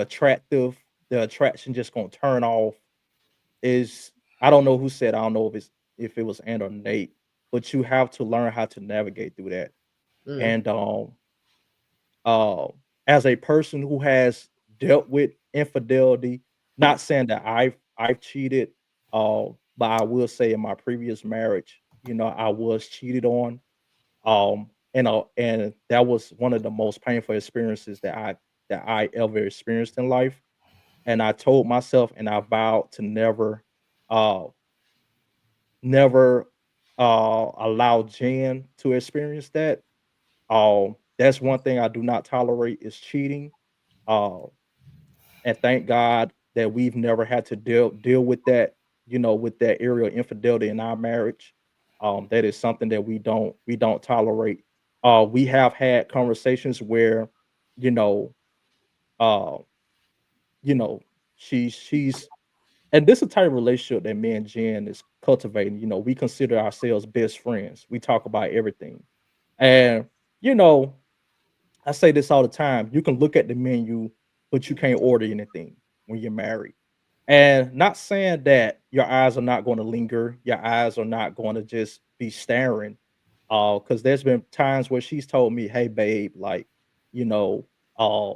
attraction just gonna turn off. Is I don't know who said, I don't know if it was Ant or Nate, but you have to learn how to navigate through that. Mm. And uh, as a person who has dealt with infidelity, not saying that I've cheated, but I will say in my previous marriage, I was cheated on. And that was one of the most painful experiences that I ever experienced in life. And I told myself and I vowed to uh never allow Jen to experience that. That's one thing I do not tolerate is cheating. Uh, and thank God that we've never had to deal with that, with that area of infidelity in our marriage. That is something that we don't tolerate. We have had conversations where, you know, uh, you know, she's and this is the type of relationship that me and Jen is cultivating. We consider ourselves best friends. We talk about everything. And, you know, I say this all the time. You can look at the menu, but you can't order anything when you're married. And not saying that your eyes are not going to linger, your eyes are not going to just be staring. Because there's been times where she's told me, "Hey, babe, like, you know, uh,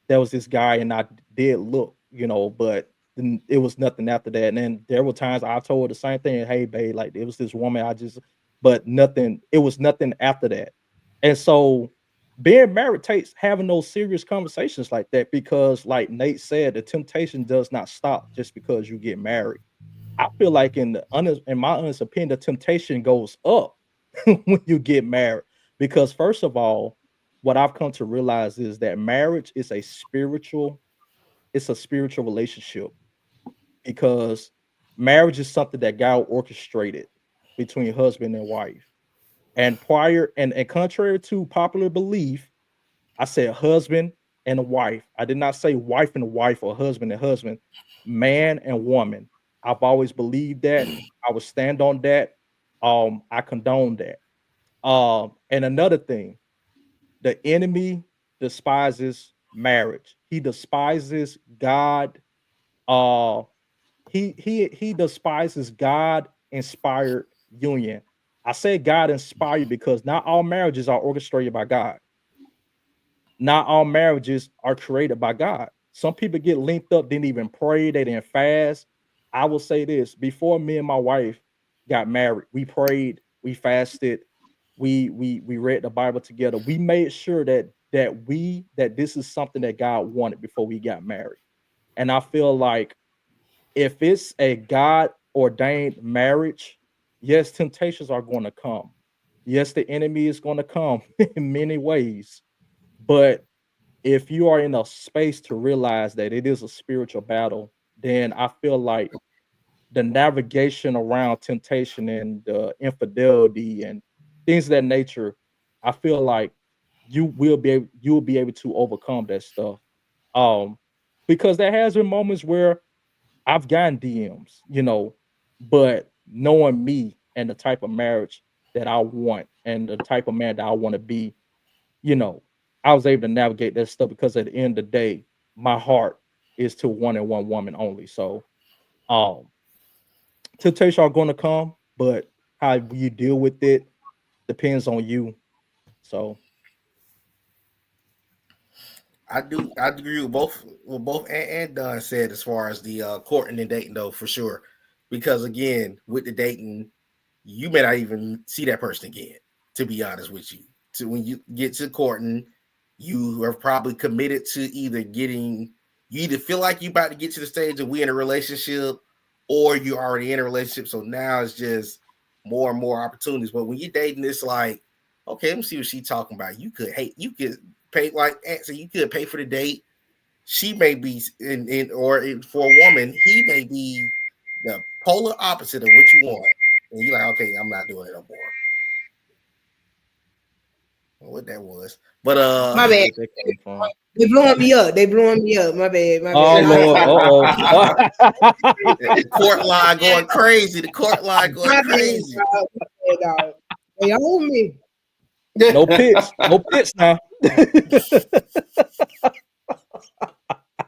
there was this guy and I did look, but then it was nothing after that." And then there were times I told her the same thing, "Hey, babe, like it was this woman but nothing, it was nothing after that." And so being married takes having those serious conversations like that because, like Nate said, the temptation does not stop just because you get married. I feel like in my honest opinion, the temptation goes up when you get married because first of all, what I've come to realize is that marriage is a spiritual relationship because marriage is something that God orchestrated between husband and wife. And prior and contrary to popular belief, I said husband and a wife. I did not say wife and wife or husband and husband, man and woman. I've always believed that. I would stand on that. I condone that. And another thing, the enemy despises marriage. He despises God. Uh, he despises God inspired union. I say God inspired because not all marriages are orchestrated by God. Not all marriages are created by God. Some people get linked up, didn't even pray, they didn't fast. I will say this: before me and my wife got married, we prayed, we fasted, we read the Bible together. We made sure that this is something that God wanted before we got married. And I feel like if it's a God ordained marriage, yes, temptations are going to come. Yes, the enemy is going to come in many ways. But if you are in a space to realize that it is a spiritual battle, then I feel like the navigation around temptation and infidelity and things of that nature, I feel like you will be able to overcome that stuff. Um, because there has been moments where I've gotten DMs, but knowing me, and the type of marriage that I want and the type of man that I want to be, I was able to navigate that stuff because at the end of the day, my heart is to one and one woman only. So um temptation are gonna come, but how you deal with it depends on you. So I agree with both and Don said as far as the courting and dating though for sure, because again with the dating, you may not even see that person again. To be honest with you, to when you get to courting, you are probably committed to either getting you either feel like you about to get to the stage of we in a relationship, or you're already in a relationship. So now it's just more and more opportunities. But when you're dating, it's like, okay, let me see what she's talking about. You could pay like answer. You could pay for the date. She may be for a woman, he may be the polar opposite of what you want, and you're like, okay, I'm not doing it no more. What that was, but My bad. that came from. They blowing me up. They blowing me up. My bad. My Oh bad. Lord, the court line going crazy. The court line going My bad, crazy. dog. My bad, dog. They own me. no pits now.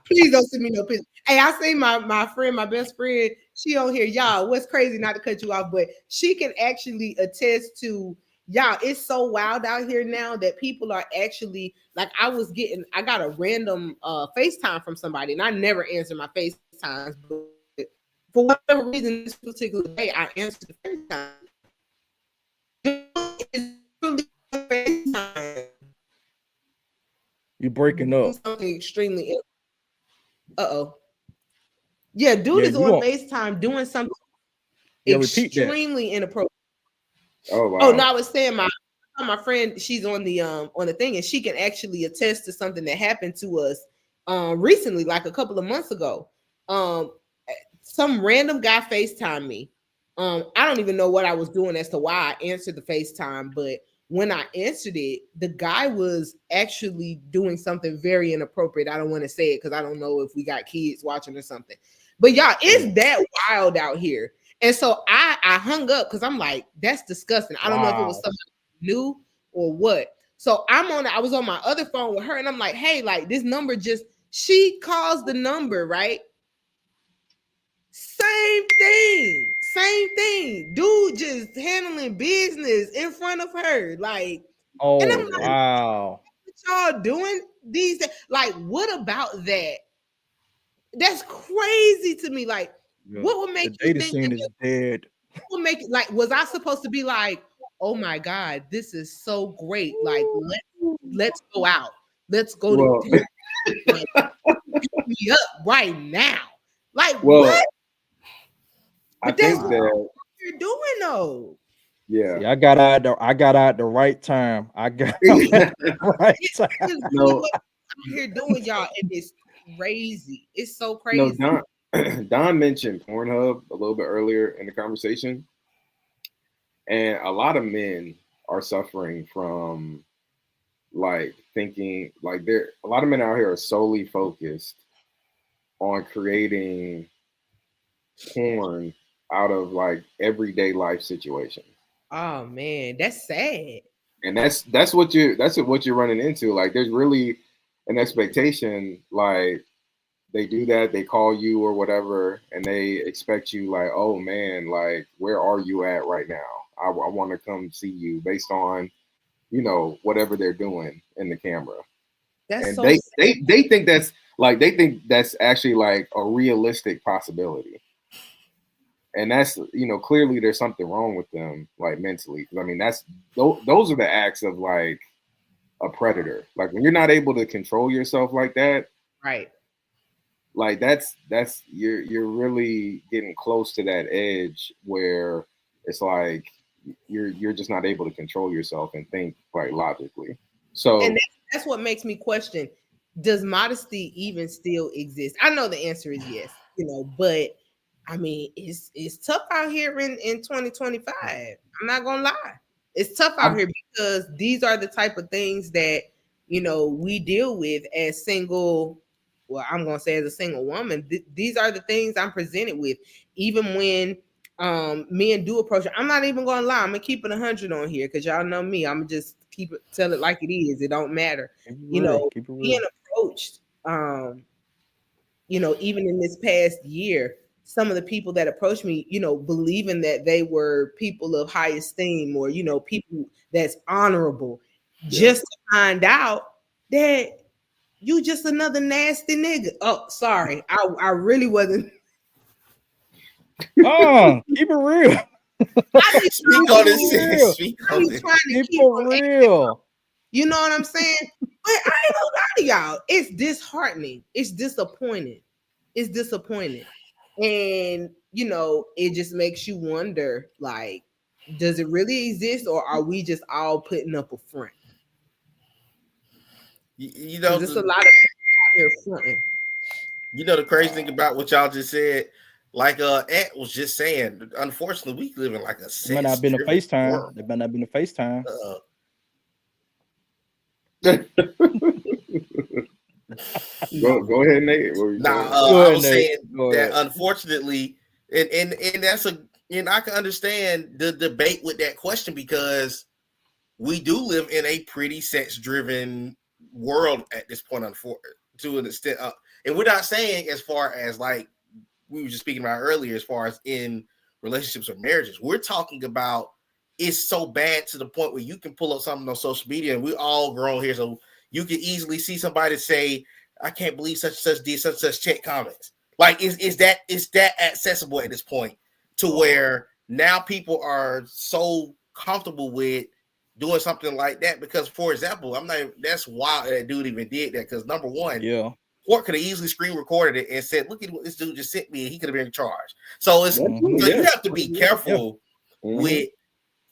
Please don't send me no picture. Hey, I see my friend, my best friend. She on here, y'all. What's crazy? Not to cut you off, but she can actually attest to y'all. It's so wild out here now that people are actually like. I got a random FaceTime from somebody, and I never answer my FaceTimes, but for whatever reason, this particular day, I answered the FaceTime. You breaking up. Something extremely. Uh-oh. Yeah, dude Yeah, is you on don't. FaceTime doing something Yeah, repeat that. extremely inappropriate. Oh wow. Oh no, I was saying my friend, she's on the thing, and she can actually attest to something that happened to us recently, like a couple of months ago. Some random guy FaceTimed me. I don't even know what I was doing as to why I answered the FaceTime, but when I answered it, the guy was actually doing something very inappropriate. I don't want to say it because I don't know if we got kids watching or something. But y'all, it's that wild out here. And so I hung up because I'm like, that's disgusting. I don't know if it was Wow. something new or what. So I was on my other phone with her, and I'm like, hey, like this number she calls the number, right? Same thing. Dude just handling business in front of her. Like, and I'm Oh like, wow. what y'all doing these days? Like, what about that? That's crazy to me. Like, Yeah. what would The make you data think scene that is dead. would make it like, was I supposed to be like, oh my God, this is so great. Like, let's go out. Let's go to Well, dinner. Like, pick me up right now. Like, well, what? I But that's think what Wow. that you're doing though. yeah. See, I got out the right time. I got out at the right This time. is really No, what I'm here doing, y'all, and it's crazy. It's so no, crazy. Don mentioned Pornhub a little bit earlier in the conversation, and a lot of men are suffering from like thinking like there. A lot of men out here are solely focused on creating porn out of like everyday life situations, Oh man, that's sad. and that's what you're running into. Like, there's really an expectation, like they do that, they call you or whatever, and they expect you like, oh man, like where are you at right now? I want to come see you based on whatever they're doing in the camera, That's and so sad. they think that's like they think that's actually like a realistic possibility, and that's clearly there's something wrong with them like mentally, because I mean those are the acts of like a predator. Like when you're not able to control yourself like that, Right. like that's you're really getting close to that edge where it's like you're just not able to control yourself and think like logically. And So that's what makes me question, does modesty even still exist? I know the answer is yes, but I mean, it's tough out here in 2025. I'm not gonna lie. It's tough out I, here because these are the type of things that we deal with as single. Well, I'm gonna say as a single woman, these are the things I'm presented with. Even when men do approach it. I'm not even gonna lie, I'm gonna keep it 100 on here because y'all know me. I'm just keep it, tell it like it is. It don't matter. You know, Keep it real. being approached, you know, even in this past year, some of the people that approached me, you know, believing that they were people of high esteem or, you know, people that's honorable, just to find out that you just another nasty nigga. Oh, sorry. I really wasn't. Keep it real. I be Speak trying on to, this. Speak I on be this. trying to Keep keep it from real. you know what I'm saying? But I ain't gonna lie to y'all. It's disheartening. It's disappointing. It's disappointing. And you know, it just makes you wonder, like, does it really exist or are we just all putting up a front? You know, Because it's a lot of people out here fronting. you know the crazy thing about what y'all just said, like Ant was just saying. Unfortunately, we live in like a It might not been a sex-driven FaceTime. world. It might not been a FaceTime. Go ahead, Nate. What were you Nah, saying? Go I ahead, was Nate. saying Go that ahead. unfortunately, and that's a, and I can understand the debate with that question because we do live in a pretty sex-driven world at this point, to an extent. And we're not saying as far as like we were just speaking about earlier, as far as in relationships or marriages. We're talking about it's so bad to the point where you can pull up something on social media, and we all grown here, so you can easily see somebody say, "I can't believe such and such did such and such," check comments. Like, is that accessible at this point to where now people are so comfortable with doing something like that? Because, for example, I'm not. That's wild that dude even did that. Because number one, Yeah. Cort could have easily screen recorded it and said, "Look at what this dude just sent me," and he could have been charged. So it's Mhm. so you have to be careful Mhm. with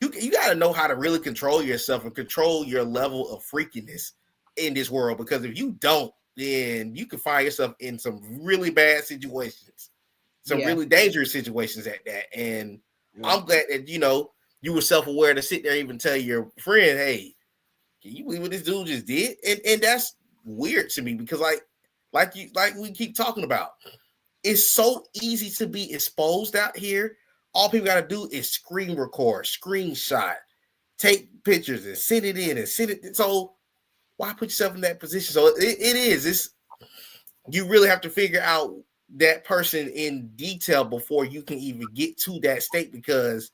you got to know how to really control yourself and control your level of freakiness in this world, because if you don't, then you can find yourself in some really bad situations, some Yeah. really dangerous situations at that. And Yeah. I'm glad that you were self-aware to sit there and even tell your friend, "Hey, can you believe what this dude just did?" And that's weird to me because like we keep talking about, it's so easy to be exposed out here. All people got to do is screen record, screenshot, take pictures, and send it in and send it. So why put yourself in that position? So it's you really have to figure out that person in detail before you can even get to that state, because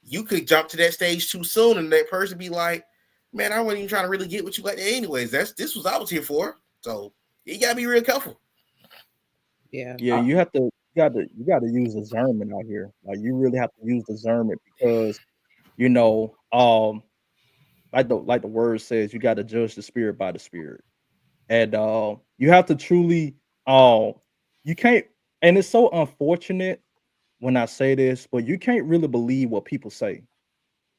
you could jump to that stage too soon and that person be like, "Man, I wasn't even trying to really get with you like that anyways. This was I was here for." So you gotta be real careful. Yeah. Yeah, you gotta use discernment out here. Like you really have to use discernment because you know, like the word says, you got to judge the spirit by the spirit, and you have to truly, you can't. And it's so unfortunate when I say this, but you can't really believe what people say.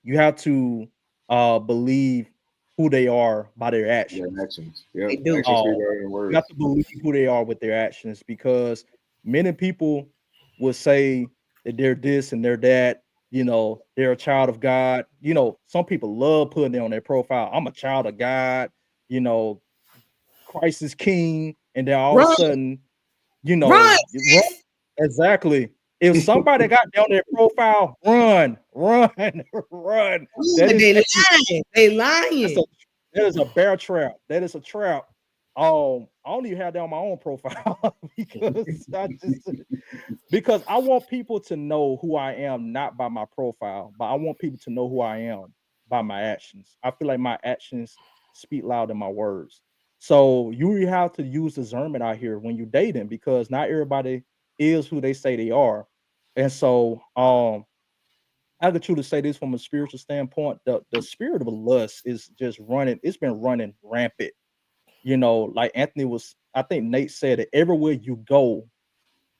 You have to believe who they are by their Their actions. actions. Yep. They do. Actions speak Um, louder than you words. have to believe who they are with their actions because many people will say that they're this and they're that. You know, they're a child of God. You know, some people love putting it on their profile. I'm a child of God. You know, Christ is King, and then all of a Run, sudden, you run, know, you run. sis. Exactly. If somebody got down their profile, run, run, run. That is They a lying. They that's a lying. that is a bear trap. That is a trap. I don't even have that on my own profile because I want people to know who I am, not by my profile, but I want people to know who I am by my actions. I feel like my actions speak louder than my words. So you really have to use discernment out here when you're dating because not everybody is who they say they are. And so I could truly say this from a spiritual standpoint. The spirit of lust is just running, it's been running rampant. You know, like Anthony was, I think Nate said it, everywhere you go,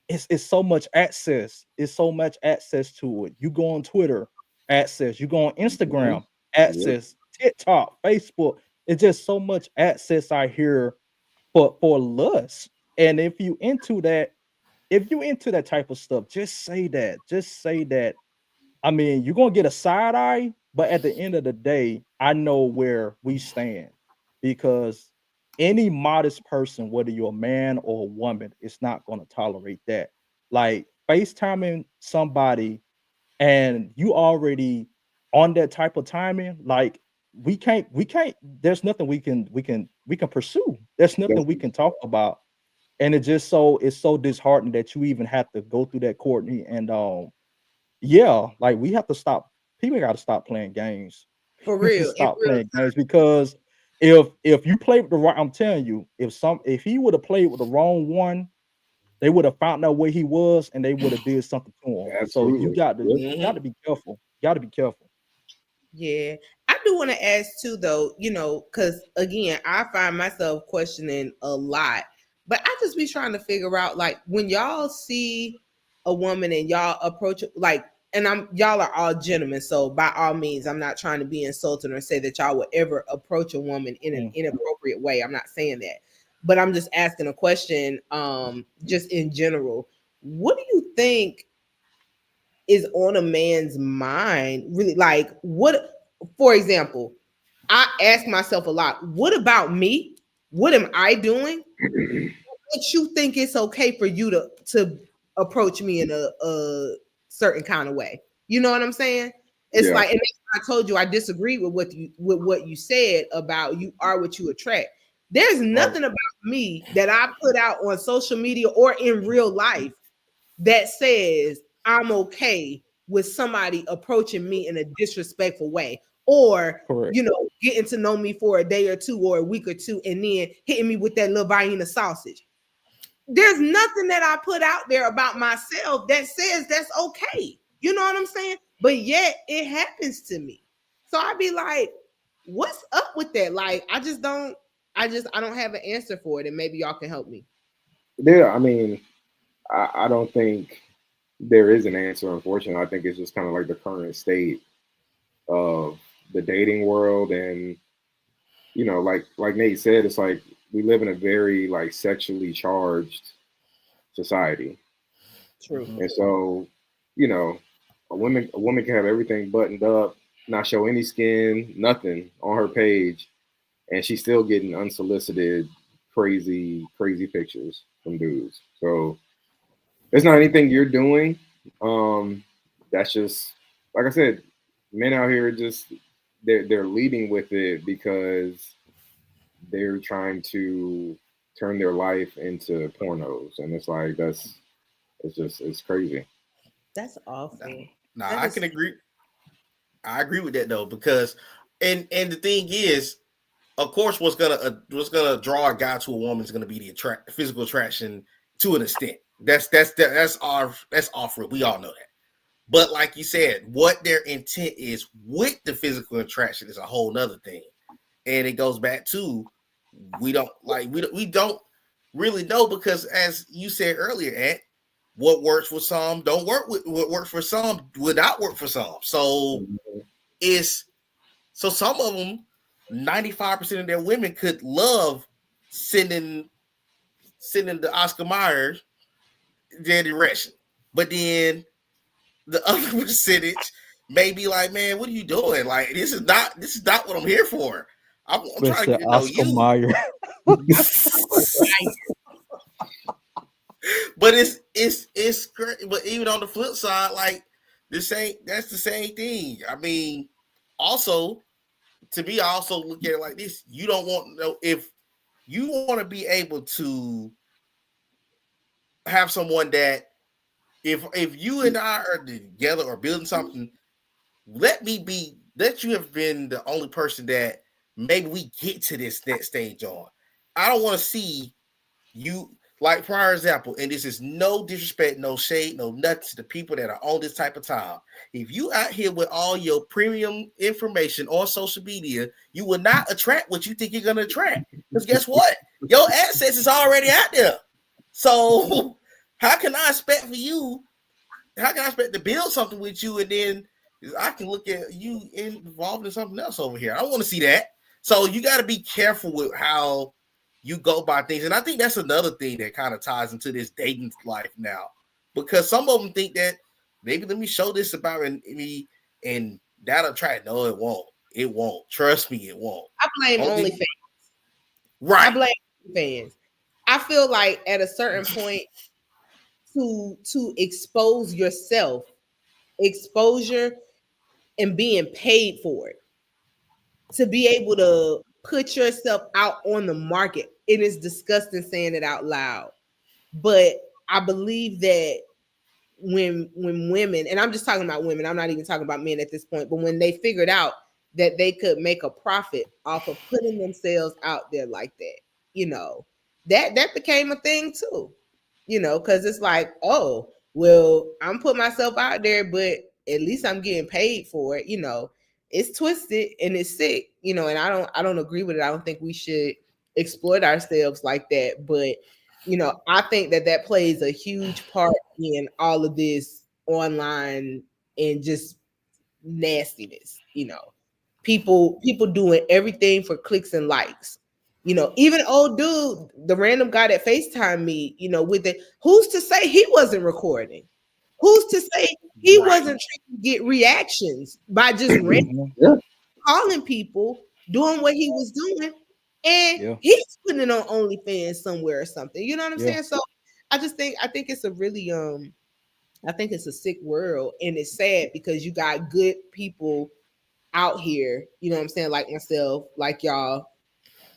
it's so much access. It's so much access to it. You go on Twitter, access. You go on Mhm. Instagram, Yep. access. TikTok, Facebook. It's just so much access out here for lust. And if you into that type of stuff, just say that. Just say that. I mean, you're gonna get a side eye, but at the end of the day, I know where we stand because any modest person, whether you're a man or a woman, is not gonna tolerate that. Like FaceTiming somebody and you already on that type of timing, like we can't, there's nothing we can pursue. There's nothing we can talk about. And it's so disheartening that you even have to go through that, Courtney. And yeah, like we have to stop. People got to stop playing games. For We have to real, in stop real playing games, because if you play with the right, I'm telling you, if he would have played with the wrong one, they would have found out where he was and they would have did something to him. So you Absolutely. got to Mhm. be careful. You got to be careful. Yeah, I do want to ask too, though, because again, I find myself questioning a lot, but I just be trying to figure out, like, when y'all see a woman and y'all approach it, like, and y'all are all gentlemen, so by all means, I'm not trying to be insulting or say that y'all would ever approach a woman in an inappropriate way. I'm not saying that, but I'm just asking a question, just in general. What do you think is on a man's mind, really? Like, what, for example, I ask myself a lot, what about me? What am I doing? What you think it's okay for you to approach me in a certain kind of way? You know what I'm saying? It's Yeah. like, and I told you I disagree with what you said about you are what you attract. There's nothing about me that I put out on social media or in real life that says I'm okay with somebody approaching me in a disrespectful way, or Correct. getting to know me for a day or two or a week or two and then hitting me with that little Vienna sausage. There's nothing that I put out there about myself that says that's okay. You know what I'm saying? But yet it happens to me. So I'd be like, what's up with that? Like, I don't have an answer for it, and maybe y'all can help me. Yeah. I mean, I don't think there is an answer, unfortunately. I think it's just kind of like the current state of the dating world. And, like Nate said, it's like we live in a very like sexually charged society. True. And so, you know, a woman can have everything buttoned up, not show any skin, nothing on her page, and she's still getting unsolicited, crazy pictures from dudes. So it's not anything you're doing. That's just like I said, men out here just they're leading with it because they're trying to turn their life into pornos, and it's like it's crazy. That's awful. Nah, That I is can agree. I agree with that though, because and the thing is, of course, what's gonna draw a guy to a woman is gonna be the physical attraction to an extent. That's off rip. We all know that. But like you said, what their intent is with the physical attraction is a whole nother thing, and it goes back to we don't really know, because as you said earlier, Ant, what works for some don't work with what works for some would not work for some. So it's so some of them, 95% of their women could love sending the Oscar Myers their direction. But then the other percentage may be like, man, what are you doing? Like, this is not what I'm here for. I'm trying to Mr. get to know Oscar you. Mayer. But it's great. But even on the flip side, like that's the same thing. I mean, also to me, I also look at it like this: you don't want to know if you want to be able to have someone that if you and I are together or building something, let you have been the only person that maybe we get to this next stage on. I don't want to see you, like, for example, and this is no disrespect, no shade, no nothing to the people that are on this type of time. If you out here with all your premium information on social media, you will not attract what you think you're gonna attract. Because guess what? Your assets is already out there. So how can I expect for you? How can I expect to build something with you and then I can look at you involved in something else over here? I don't want to see that. So you got to be careful with how you go by things. And I think that's another thing that kind of ties into this dating life now. Because some of them think that maybe let me show this about me and that'll try it. No, it won't. It won't. Trust me, it won't. I blame Only OnlyFans. right. I blame fans. I feel like at a certain point to expose yourself exposure and being paid for it to be able to put yourself out on the market. It is disgusting saying it out loud, but I believe that when women, and I'm just talking about women, I'm not even talking about men at this point, but when they figured out that they could make a profit off of putting themselves out there like that, you know, that became a thing too, you know, because it's like, oh, well, I'm putting myself out there, but at least I'm getting paid for it, you know. It's twisted and it's sick, you know, and I don't agree with it. I don't think we should exploit ourselves like that, but you know, I think that plays a huge part in all of this online and just nastiness, you know. People doing everything for clicks and likes. You know, even old dude, the random guy that FaceTime me, you know, with it, who's to say he wasn't recording? Who's to say he Right. wasn't trying to get reactions by just random Mhm. Yeah. calling people, doing what he was doing, and Yeah. he's putting it on OnlyFans somewhere or something. You know what I'm Yeah. saying? So I think it's a really I think it's a sick world, and it's sad because you got good people out here, you know what I'm saying, like myself, like y'all,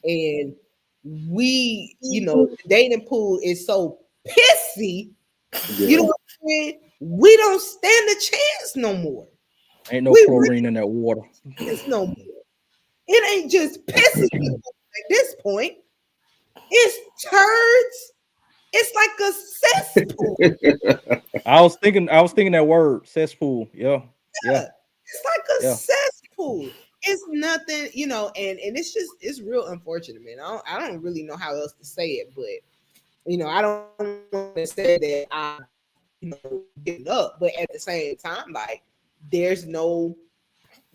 and we, you know, the dating pool is so pissy, you know Yeah. what I'm saying? We don't stand a chance no more. Ain't no We really chlorine in that water. chance no more. It ain't just pissy people at this point. It's turds. It's like a cesspool. I was thinking that word, cesspool. Yeah. Yeah. It's like a Yeah. cesspool. It's nothing, you know, and it's just it's real unfortunate, man. I don't really know how else to say it, but you know, I don't want to say that I, you know, giving up, but at the same time, like there's no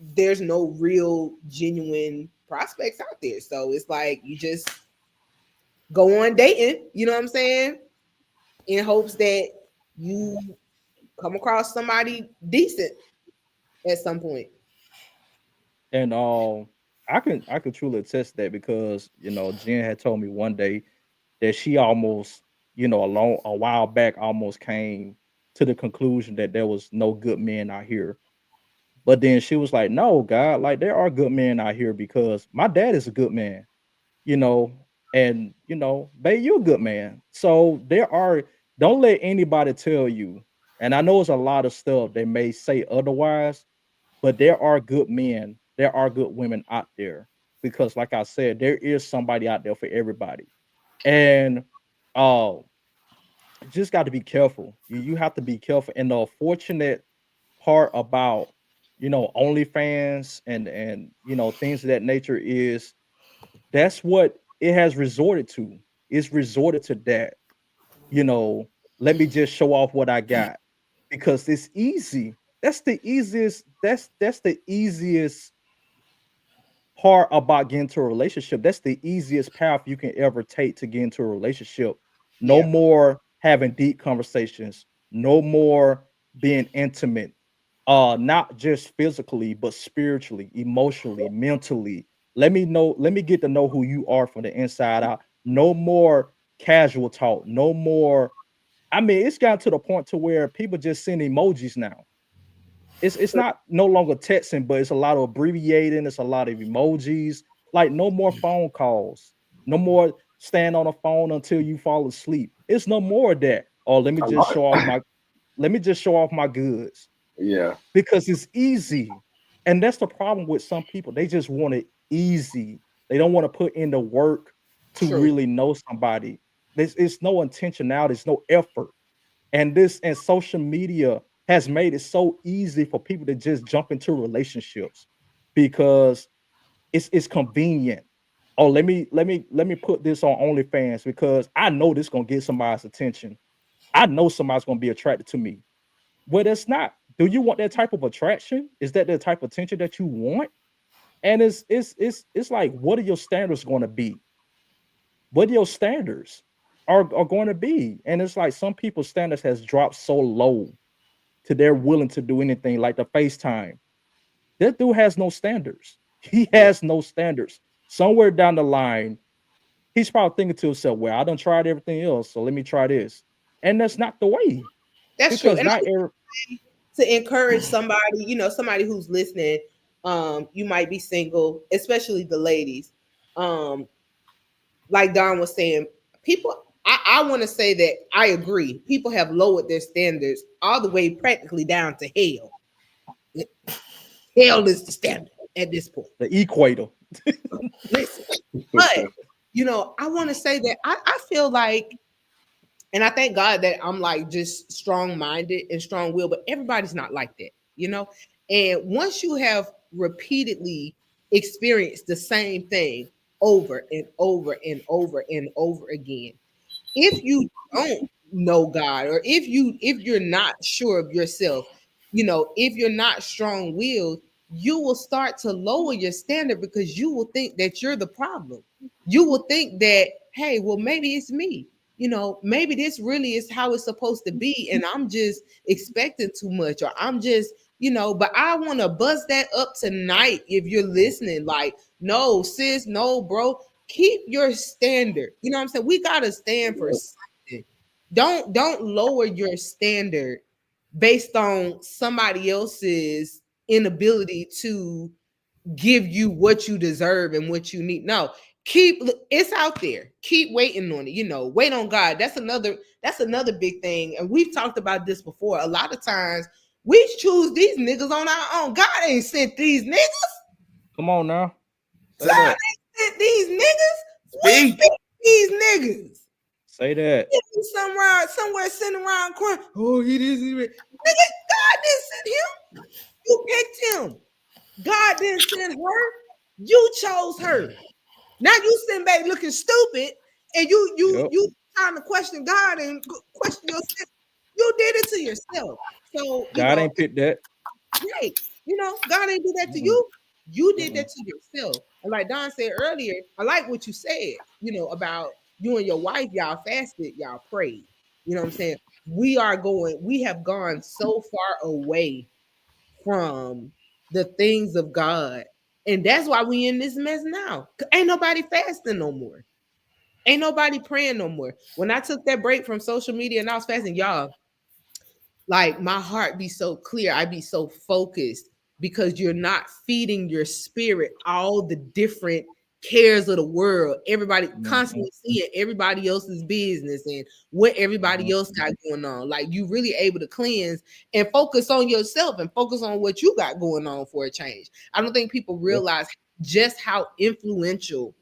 there's no real genuine prospects out there. So it's like you just go on dating, you know what I'm saying? In hopes that you come across somebody decent at some point. And I can truly attest that because Jen had told me one day that she almost, a while back almost came to the conclusion that there was no good men out here. But then she was like, no, God, like there are good men out here because my dad is a good man, you know, and babe, you're a good man. So there are, don't let anybody tell you, and I know it's a lot of stuff they may say otherwise, but there are good men, there are good women out there. Because like I said, there is somebody out there for everybody. And uh just got to be careful. You have to be careful. And the fortunate part about OnlyFans and things of that nature is that's what it has resorted to. It's resorted to that. You know, let me just show off what I got because it's easy. That's the easiest. That's the easiest part about getting to a relationship. That's the easiest path you can ever take to get into a relationship. No Yeah, more having deep conversations, no more being intimate, not just physically, but spiritually, emotionally, mentally. Let me get to know who you are from the inside out. No more casual talk, no more. I mean, it's gotten to the point to where people just send emojis now. It's not no longer texting, but it's a lot of abbreviating. It's a lot of emojis. Like no more phone calls. No more stand on the phone until you fall asleep. It's no more of that. Oh, A lot. let me just show off my goods Yeah. because it's easy. And that's the problem with some people. They just want it easy. They don't want to put in the work to true. really know somebody. There's it's no intentionality, it's no effort. And social media has made it so easy for people to just jump into relationships because it's convenient. Oh, let me put this on OnlyFans because I know this gonna get somebody's attention. I know somebody's gonna be attracted to me. Well, that's not. Do you want that type of attraction? Is that the type of attention that you want? And it's like, what are your standards going to be? What your standards are going to be? And it's like some people's standards has dropped so low to they're willing to do anything like the FaceTime. That dude has no standards. He Yeah. has no standards. Somewhere down the line, he's probably thinking to himself, well, I done tried everything else, so let me try this. And that's not the way. That's true. Because And not every to encourage somebody, somebody who's listening. You might be single, especially the ladies. Like Don was saying, people, I want to say that I agree. People have lowered their standards all the way practically down to hell. Hell is the standard at this point. The equator. Listen, but I want to say that I feel like, and I thank God that I'm like just strong-minded and strong-willed, but everybody's not like that, And once you have repeatedly experienced the same thing over and over and over and over again, if you don't know God, or if you're not sure of yourself, if you're not strong-willed, you will start to lower your standard because you will think that you're the problem. You will think that, hey, well, maybe it's me. Maybe this really is how it's supposed to be, and I'm just expecting too much, or I'm just, but I want to buzz that up tonight. If you're listening, like, no, sis, no, bro, keep your standard. You know what I'm saying? We got to stand for something. Don't lower your standard based on somebody else's inability to give you what you deserve and what you need. No, it's out there. Keep waiting on it. Wait on God. That's another big thing. And we've talked about this before. A lot of times we choose these niggas on our own. God ain't sent these niggas. Come on now. God ain't sent these niggas. We pick these niggas. Say that. Somewhere sitting around crying. Oh, he didn't. Nigga, God didn't send him. You picked him. God didn't send her. You chose her. Now you sitting back looking stupid, and you trying to question God and question yourself. You did it to yourself. So God ain't picked that. Right. God ain't do that to you. You did that to yourself. And like Don said earlier, I like what you said, about you and your wife, y'all fasted, y'all prayed. You know what I'm saying? We have gone so far away from the things of God. And that's why we in this mess now. Ain't nobody fasting no more. Ain't nobody praying no more. When I took that break from social media and I was fasting, y'all, like my heart be so clear. I be so focused because you're not feeding your spirit all the different cares of the world. Everybody constantly seeing everybody else's business and what everybody else got going on. Like you really able to cleanse and focus on yourself and focus on what you got going on for a change. I don't think people realize just how influential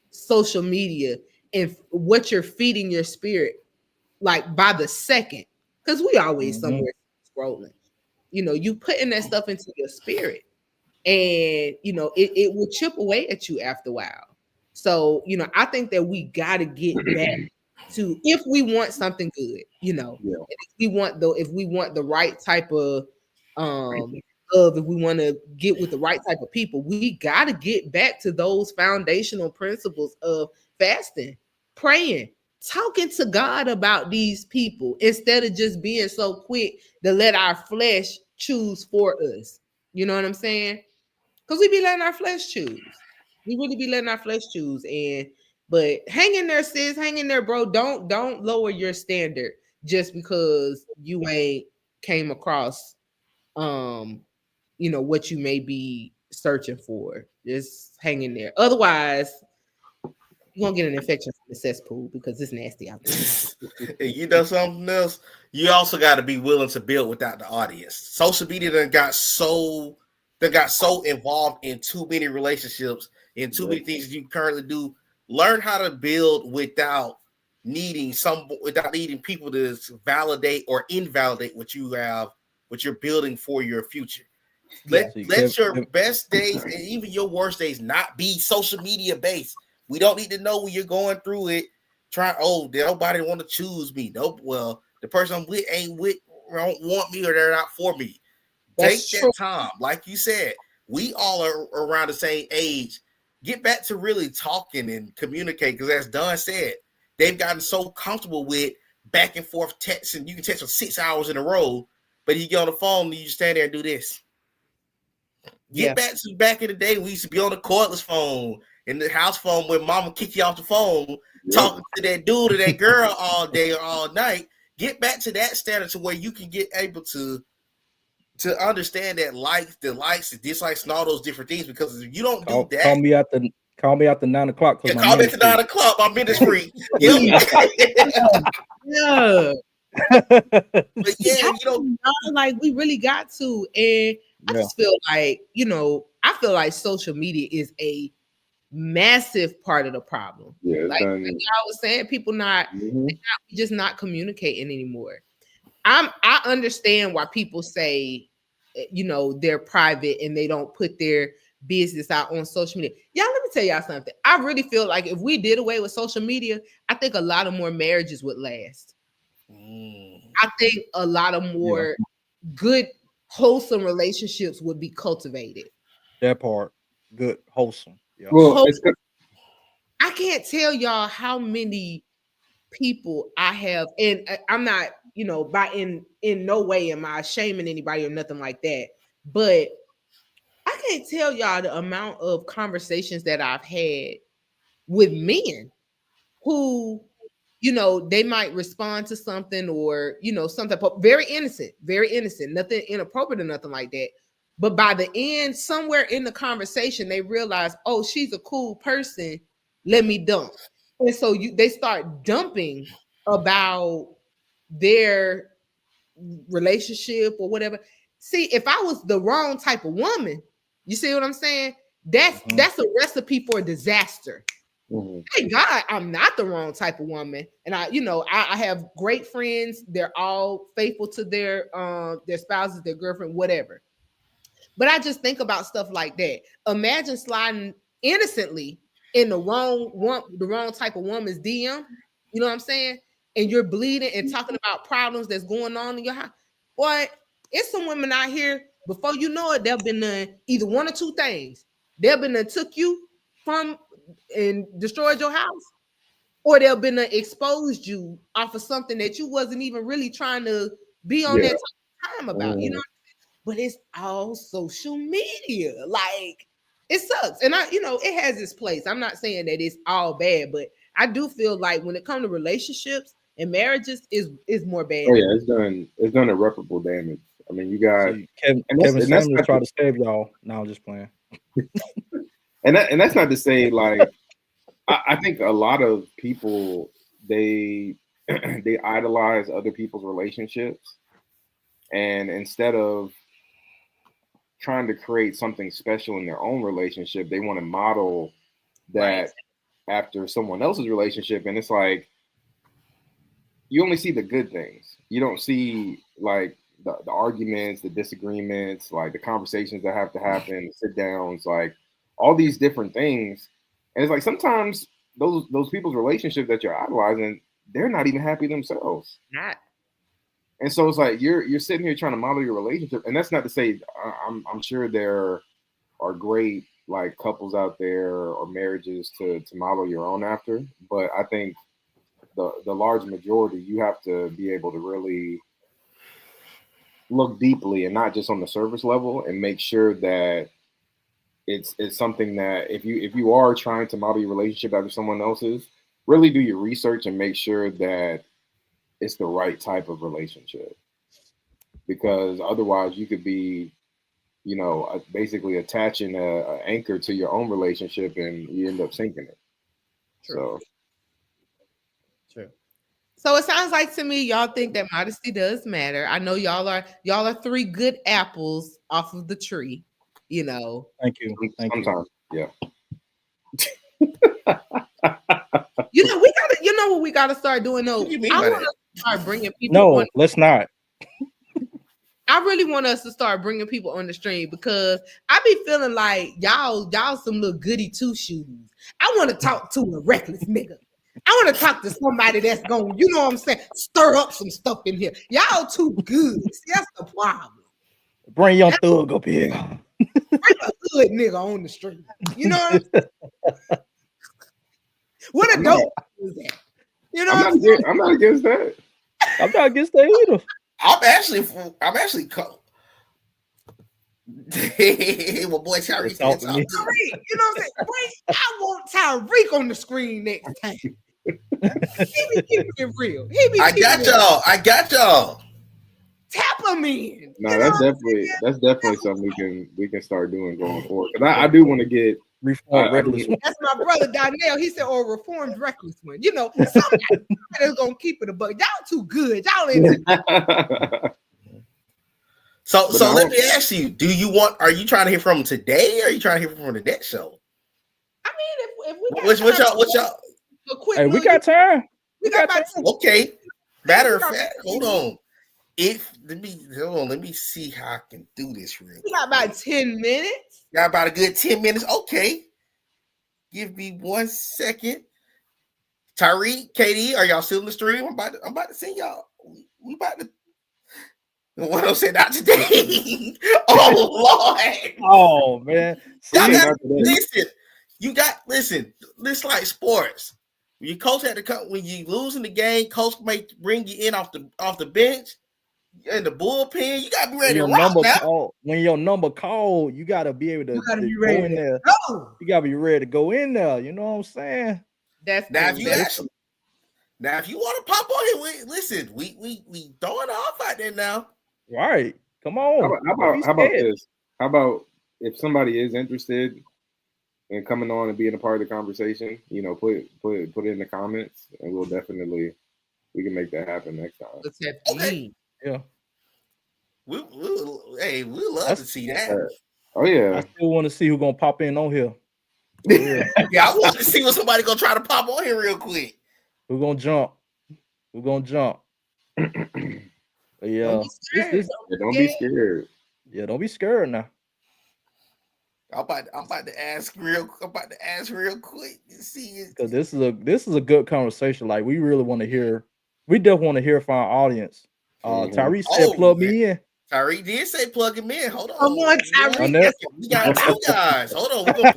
social media and what you're feeding your spirit, like by the second, because we always somewhere scrolling. You putting that stuff into your spirit. And it will chip away at you after a while. So I think that we got to get back to, if we want something good, if we want the right type of if we want to get with the right type of people, we got to get back to those foundational principles of fasting, praying, talking to God about these people instead of just being so quick to let our flesh choose for us. You know what I'm saying? Because we be letting our flesh choose. We really be letting our flesh choose. But hang in there, sis. Hang in there, bro. Don't lower your standard just because you ain't came across what you may be searching for. Just hang in there. Otherwise, you're gonna get an infection from the cesspool because it's nasty out there. And you know something else? You also got to be willing to build without the audience. Social media done got so involved in too many relationships and too many things you currently do. Learn how to build without needing people to validate or invalidate what you have, what you're building for your future. Let your best days and even your worst days not be social media based. We don't need to know when you're going through it. Nobody want to choose me. Nope. Well, the person I'm with ain't with, don't want me, or they're not for me. Take that time. Like you said, we all are around the same age. Get back to really talking and communicate. Because as Don said, they've gotten so comfortable with back and forth texting. You can text for 6 hours in a row, but you get on the phone and you stand there and do this. Get back to back in the day, we used to be on the cordless phone and the house phone where mama kick you off the phone, talking to that dude or that girl all day or all night. Get back to that standard to where you can get able to to understand that the likes, the dislikes, and all those different things. Because if you don't do that, call me after 9 o'clock. yeah, call me at 9 o'clock. My minutes free. Yeah. But yeah, like we really got to, and I just feel like, I feel like social media is a massive part of the problem. Yeah, like I was saying, people just not communicating anymore. I understand why people say, they're private and they don't put their business out on social media. Y'all, let me tell y'all something. I really feel like if we did away with social media, I think a lot of more marriages would last. I think a lot of more good, wholesome relationships would be cultivated. That part, good, wholesome. Yeah. Well, I can't tell y'all how many people I have, and I'm not, in no way am I shaming anybody or nothing like that, but I can't tell y'all the amount of conversations that I've had with men who, they might respond to something or, something very innocent, nothing inappropriate or nothing like that. But by the end, somewhere in the conversation, they realize, oh, she's a cool person. Let me dump. And so they start dumping about their relationship or whatever. See, if I was the wrong type of woman, you see what I'm saying? That's a recipe for disaster. Thank God I'm not the wrong type of woman. And I have great friends. They're all faithful to their spouses, their girlfriend, whatever. But I just think about stuff like that. Imagine sliding innocently in the wrong type of woman's DM. You know what I'm saying? And you're bleeding and talking about problems that's going on in your house. Boy, it's some women out here, before you know it, they've been either one or two things. They've been took you from and destroyed your house, or they've been exposed you off of something that you wasn't even really trying to be on that time about, but it's all social media. Like, it sucks. And it has its place. I'm not saying that it's all bad, but I do feel like when it comes to relationships and marriages is more bad. Oh yeah, it's done irreparable damage. I mean, you got Kevin Samuels try to save y'all. No, I'm just playing. and that's not to say, like, I think a lot of people they idolize other people's relationships, and instead of trying to create something special in their own relationship, they want to model that after someone else's relationship. And it's like, you only see the good things. You don't see like the arguments, the disagreements, like the conversations that have to happen, the sit downs, like all these different things. And it's like, sometimes those people's relationships that you're idolizing, they're not even happy themselves. Not. And so it's like you're sitting here trying to model your relationship, and that's not to say I'm sure there are great like couples out there or marriages to model your own after, but I think the large majority, you have to be able to really look deeply and not just on the surface level, and make sure that it's something that if you are trying to model your relationship after someone else's, really do your research and make sure that it's the right type of relationship, because otherwise you could be, basically attaching a anchor to your own relationship and you end up sinking it. True. So it sounds like to me, y'all think that modesty does matter. I know y'all are three good apples off of the tree. Thank you. Sometimes, yeah. We gotta. You know what we gotta start doing though? I want to start bringing people. No, let's not. I really want us to start bringing people on the stream, because I be feeling like y'all some little goody two shoes. I want to talk to a reckless nigga. I want to talk to somebody that's going, you know what I'm saying, stir up some stuff in here. Y'all too good. See, that's the problem. Bring your thug up here. Bring a good nigga on the street. You know what I'm saying? What a dope is that? You know I'm not against that. I'm not against that either. I'm actually well, boy, Tyreek. You know what I'm saying? I want Tyreek on the screen next time. He be keeping it real. I got y'all. tap them in. No, You know that's definitely something we can start doing going forward. Because I do want to get Reform reckless. That's my brother Donnell. He said, or reformed reckless one. You know, somebody that's gonna keep it a buck. Y'all too good. Y'all ain't too So But now- let me ask you: are you trying to hear from him today, or are you trying to hear from him the next show? I mean, if we got What y'all? a quick Hey, we got time. we got about Okay. Matter of fact, hold on. Let me see how I can do this real quick. we got about 10 minutes. Got about a good 10 minutes. Okay. Give me 1 second. Tyreek, KD, are y'all still in the stream? I'm about to send y'all. We about to. What I'm saying, not today. Oh Lord. Oh man. Y'all See, got listen. Listen. This like sports. When your coach had to come when you losing the game, coach may bring you in off the bench in the bullpen. You gotta be ready to rock now. When your number called, you gotta be able to be go ready in there. Go. You gotta be ready to go in there. You know what I'm saying? That's Now if you want to pop on here, listen, we throwing it off out there now. Right. Come on. How about this? How about if somebody is interested in coming on and being a part of the conversation, you know, put it in the comments, and we can make that happen next time. Okay. Yeah. We'll love to see that. Oh yeah. I still want to see who's gonna pop in on here. Yeah, I want to see what somebody gonna try to pop on here real quick. Who's gonna jump? Yeah. Don't be scared. Yeah, don't be scared now. I'm about to ask real quick to see it. Because this is a good conversation. Like we really want to hear. We definitely want to hear from our audience. Tyree said, "Plug me in." Tyree did say, "Plug him in." Hold on. Come on, Tyree. We got 2 guys. Hold on. We're gonna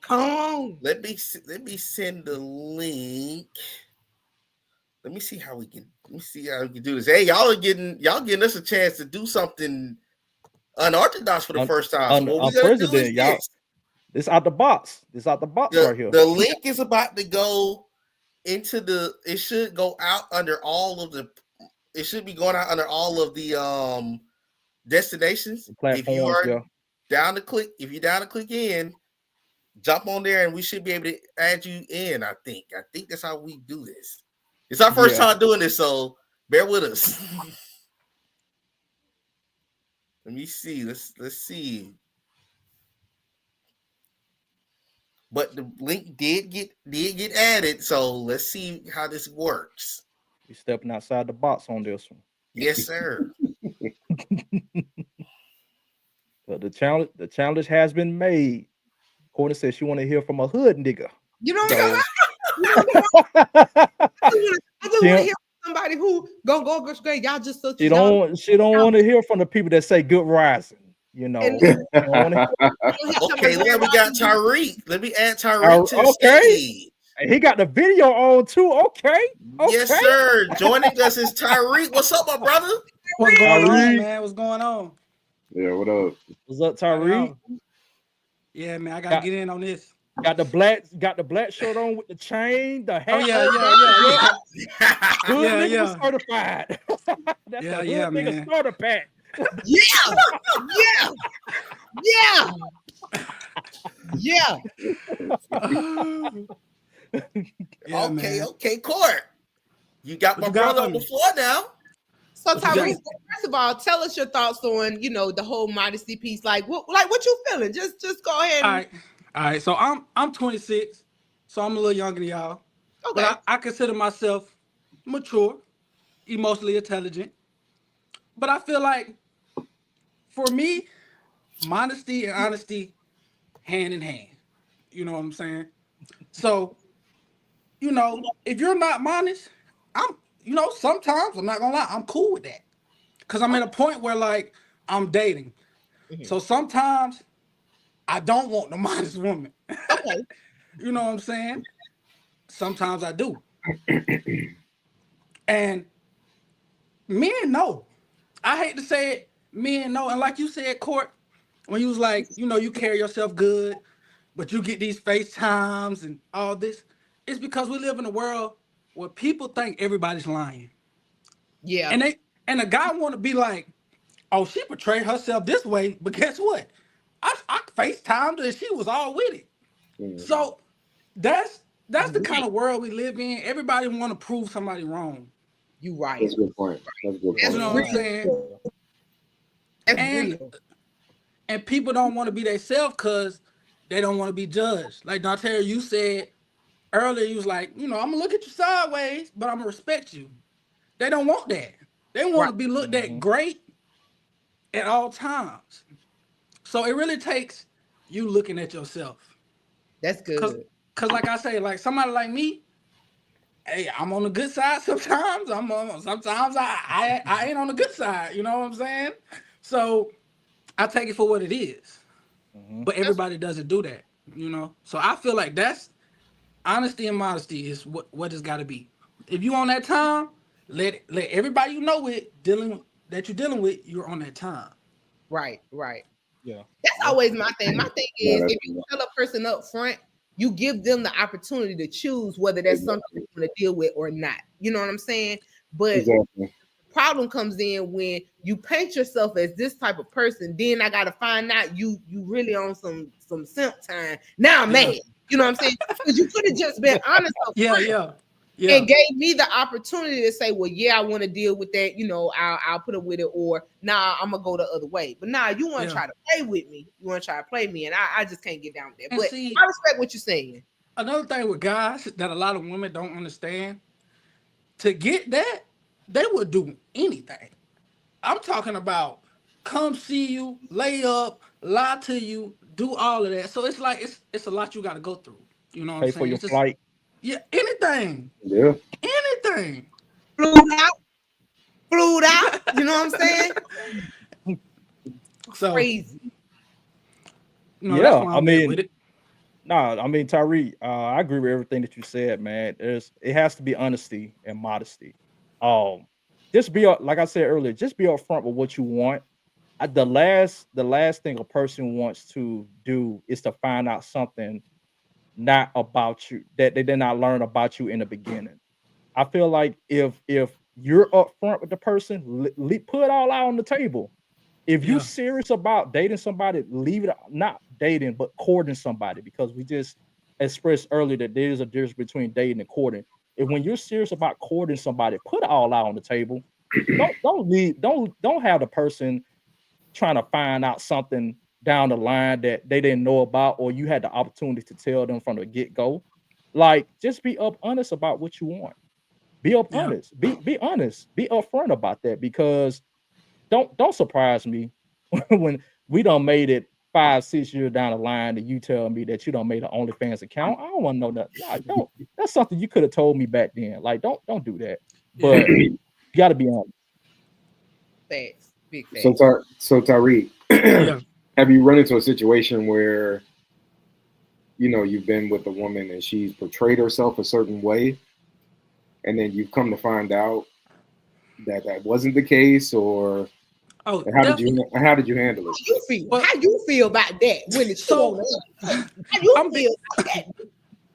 come on. Let me send the link. Let me see how we can do this. Hey, y'all getting us a chance to do something unorthodox for the first time. So what we president, y'all. This out the box. Right here. The link is about to go into it should go out under all of the. It should be going out under all of the destinations. Platforms, if you're down to click in, jump on there, and we should be able to add you in. I think that's how we do this. It's our first time doing this, so bear with us. Let me see. Let's see. But the link did get added, so let's see how this works. We're stepping outside the box on this one. Yes, sir. But the challenge has been made. Courtney says she want to hear from a hood nigga. You know what I just want to hear from somebody who go straight. Y'all just she don't want to hear from the people that say good rising. You know. Okay, well, we got Tyreek. Let me add Tyreek to the stage. And he got the video on too. Okay. Yes, sir. Joining us is Tyreek. What's up, my brother? What's going on, man? What's going on? Yeah, what up? What's up, Tyreek? Yeah, man, I gotta get in on this. Got the black shirt on with the chain, the hat. Oh yeah. Certified. That's a hood nigga starter pack. Yeah. Okay, Cort. You got my brother on the floor now. So Tyrese, first of all, tell us your thoughts on the whole modesty piece. Like what you feeling? Just go ahead. All right. So I'm 26, so I'm a little younger than y'all. Okay. But I consider myself mature, emotionally intelligent. But I feel like for me, modesty and honesty hand in hand. You know what I'm saying? So, if you're not modest, sometimes I'm not gonna lie, I'm cool with that. Cause I'm at a point where like I'm dating. Mm-hmm. So sometimes I don't want the modest woman. Okay. You know what I'm saying? Sometimes I do. And men know. I hate to say it, men know. And like you said, Cort, when you was like, you carry yourself good, but you get these FaceTimes and all this, it's because we live in a world where people think everybody's lying. Yeah. And a guy want to be like, oh, she portrayed herself this way, but guess what? I FaceTimed her and she was all with it. So that's the kind of world we live in. Everybody want to prove somebody wrong. You right. That's a good point. That's a good point. You know what I'm saying? That's real. And people don't want to be themselves because they don't want to be judged. Like Dontaria, you said earlier, you was like, I'm gonna look at you sideways, but I'm gonna respect you. They don't want that. They want to be looked at great at all times. So it really takes you looking at yourself. That's good. Cause like I say, like somebody like me, hey, I'm on the good side sometimes. Sometimes I ain't on the good side. You know what I'm saying? So I take it for what it is. But everybody doesn't do that. So I feel like that's honesty and modesty is what it's got to be. If you on that time, let everybody that you're dealing with, you're on that time. Right. Yeah. That's always my thing. My thing is, if you tell a person up front, you give them the opportunity to choose whether that's something they want to deal with or not. You know what I'm saying? But the problem comes in when you paint yourself as this type of person. Then I got to find out you really on some simp time. Now I'm mad. You know what I'm saying? Because you could have just been honest up front. Yeah. And gave me the opportunity to say, well, yeah, I want to deal with that. I'll put up with it, or I'm gonna go the other way. But you want to try to play with me. You want to try to play me, and I just can't get down with that. And but see, I respect what you're saying. Another thing with guys that a lot of women don't understand, to get that, they would do anything. I'm talking about come see you, lay up, lie to you, do all of that. So it's like it's a lot you got to go through. You know what I'm saying? Pay for your flight. Yeah, anything. Yeah. Anything. Flew out. You know what I'm saying? So crazy. That's why I'm with it. Tyree, I agree with everything that you said, man. It has to be honesty and modesty. Just be like I said earlier, just be upfront with what you want. The last thing a person wants to do is to find out something not about you that they did not learn about you in the beginning. I feel like if you're upfront with the person, put it all out on the table. If you're serious about dating somebody, leave it not dating, but courting somebody, because we just expressed earlier that there's a difference between dating and courting. And when you're serious about courting somebody, put it all out on the table. Don't have the person trying to find out something down the line that they didn't know about, or you had the opportunity to tell them from the get-go. Like, just be honest about what you want. Be honest. Be honest. Be upfront about that, because don't surprise me when we done made it 5-6 years down the line and you tell me that you done made an OnlyFans account. I don't want to know that. Like, don't. That's something you could have told me back then. Like, don't do that. But you got to be honest. Thanks. Big thanks. So Tariq, have you run into a situation where you've been with a woman and she's portrayed herself a certain way, and then you've come to find out that wasn't the case, or how did you handle it? How you feel about that when it's so? How you feel about that?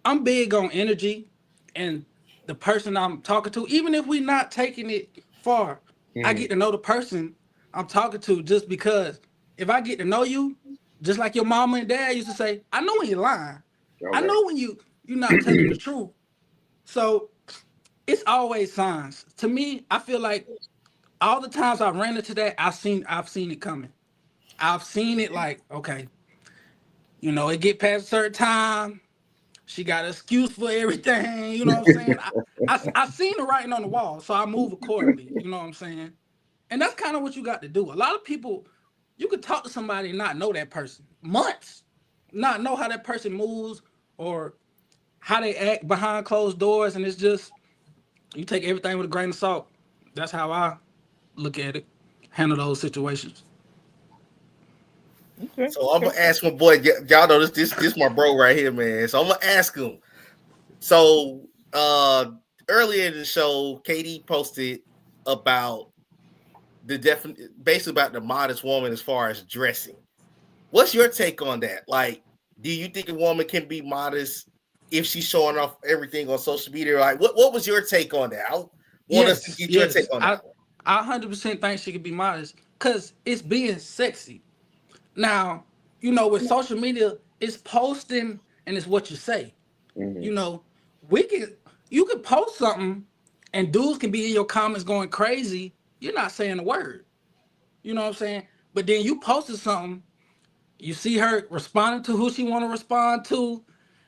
I'm big on energy, and the person I'm talking to, even if we're not taking it far, I get to know the person I'm talking to, just because if I get to know you, just like your mama and dad used to say, I know when you're lying. Okay. I know when you're not telling the truth. So it's always signs. To me, I feel like all the times I ran into that, I've seen it coming. I've seen it like, okay, it get past a certain time, she got an excuse for everything, you know what I'm saying? I seen the writing on the wall, so I move accordingly, you know what I'm saying? And that's kind of what you got to do. A lot of people, you could talk to somebody and not know that person. Months. Not know how that person moves or how they act behind closed doors. And it's just, you take everything with a grain of salt. That's how I look at it. Handle those situations. Okay. So I'm going to ask my boy, y'all know this my bro right here, man. So I'm going to ask him. So earlier in the show, Katie posted about basically about the modest woman as far as dressing. What's your take on that? Like, do you think a woman can be modest if she's showing off everything on social media? Like, what was your take on that? I want us to get your take on that. I 100% think she could be modest because it's being sexy. Now, with social media, it's posting and it's what you say. Mm-hmm. You know, we can you can post something and dudes can be in your comments going crazy. You're not saying a word. You know what I'm saying? But then you posted something, you see her responding to who she want to respond to,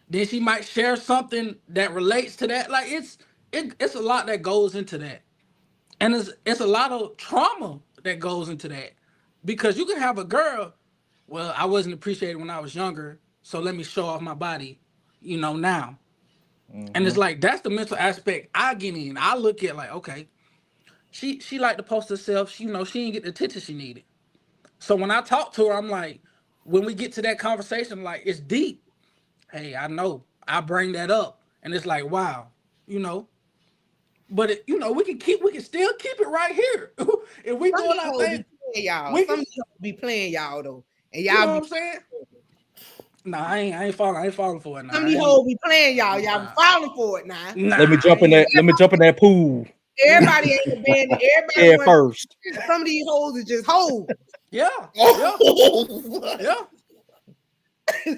then she might share something that relates to that. Like it's a lot that goes into that. And it's a lot of trauma that goes into that. Because you can have a girl, well, I wasn't appreciated when I was younger, so let me show off my body, now. And it's like that's the mental aspect I get in. I look at like, okay, she like to post herself. She didn't get the attention she needed. So when I talk to her, I'm like, when we get to that conversation, like it's deep. Hey, I know. I bring that up, and it's like, wow, you know. But we can still keep it right here. If we Some doing our thing, playing y'all. we Some can, be playing y'all though, and you know y'all what be I'm saying? Nah, I ain't falling for it. Nah, some I of these ain't, hoes be playing y'all. Y'all be falling for it now. nah, Let me jump in that. Let me jump in that pool. Everybody ain't a band. Everybody Head want. first. Some of these hoes are just hoes. Yeah, yeah, Oh, yeah.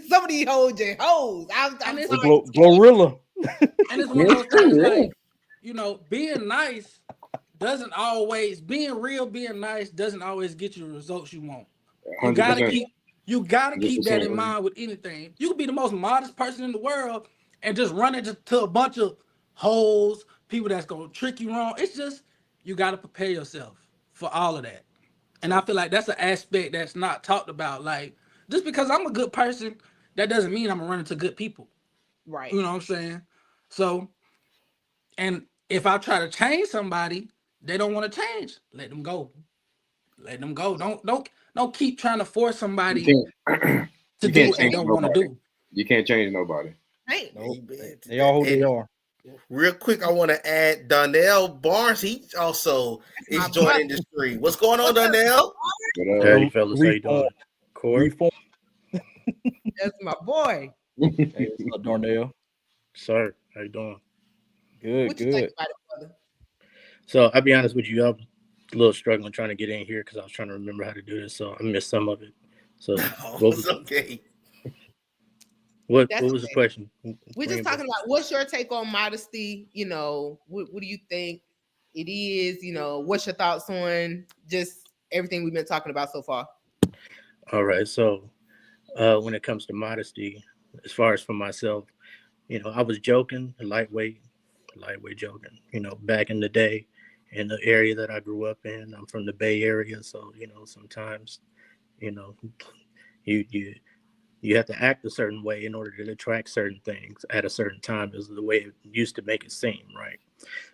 Some of these hoes just hoes. I'm And it's The sorry. Glorilla. and it's one of those things like, being nice being real, being nice doesn't always get you the results you want. You gotta 100%. keep you gotta keep that in 100%. mind with anything. You can be the most modest person in the world and just run into a bunch of hoes, people that's gonna trick you wrong. It's just you gotta prepare yourself for all of that. And I feel like that's an aspect that's not talked about. Like, just because I'm a good person, that doesn't mean I'm gonna run into good people. Right. You know what I'm saying? So, and if I try to change somebody, they don't want to change. Let them go. Let them go. Don't keep trying to force somebody You can't. to You do can't what they change don't want to nobody. do. You can't change nobody. Hey. Nope. amen to They are who that. they And are. real quick, I want to add Donnell Barnes. He also My is joining brother. the stream. What's going on, What's up? Donnell? But Hey, fellas, how you Reform. doing? Cort, Reform. That's my boy. Hey, what's up, Darnell? sir, how you doing? Good, What you think good. about it, brother? So I'll be honest with you, I'm a little struggling trying to get in here because I was trying to remember how to do this, so I missed some of it. So Oh, what it's was okay. what That's what was the okay. question? We're just Bring it back. talking about what's your take on modesty? What do you think it is? What's your thoughts on just everything we've been talking about so far? All right. So when it comes to modesty, as far as for myself, I was joking, lightweight joking. Back in the day, in the area that I grew up in, I'm from the Bay Area, so sometimes you know you you you have to act a certain way in order to attract certain things at a certain time is the way it used to make it seem, right?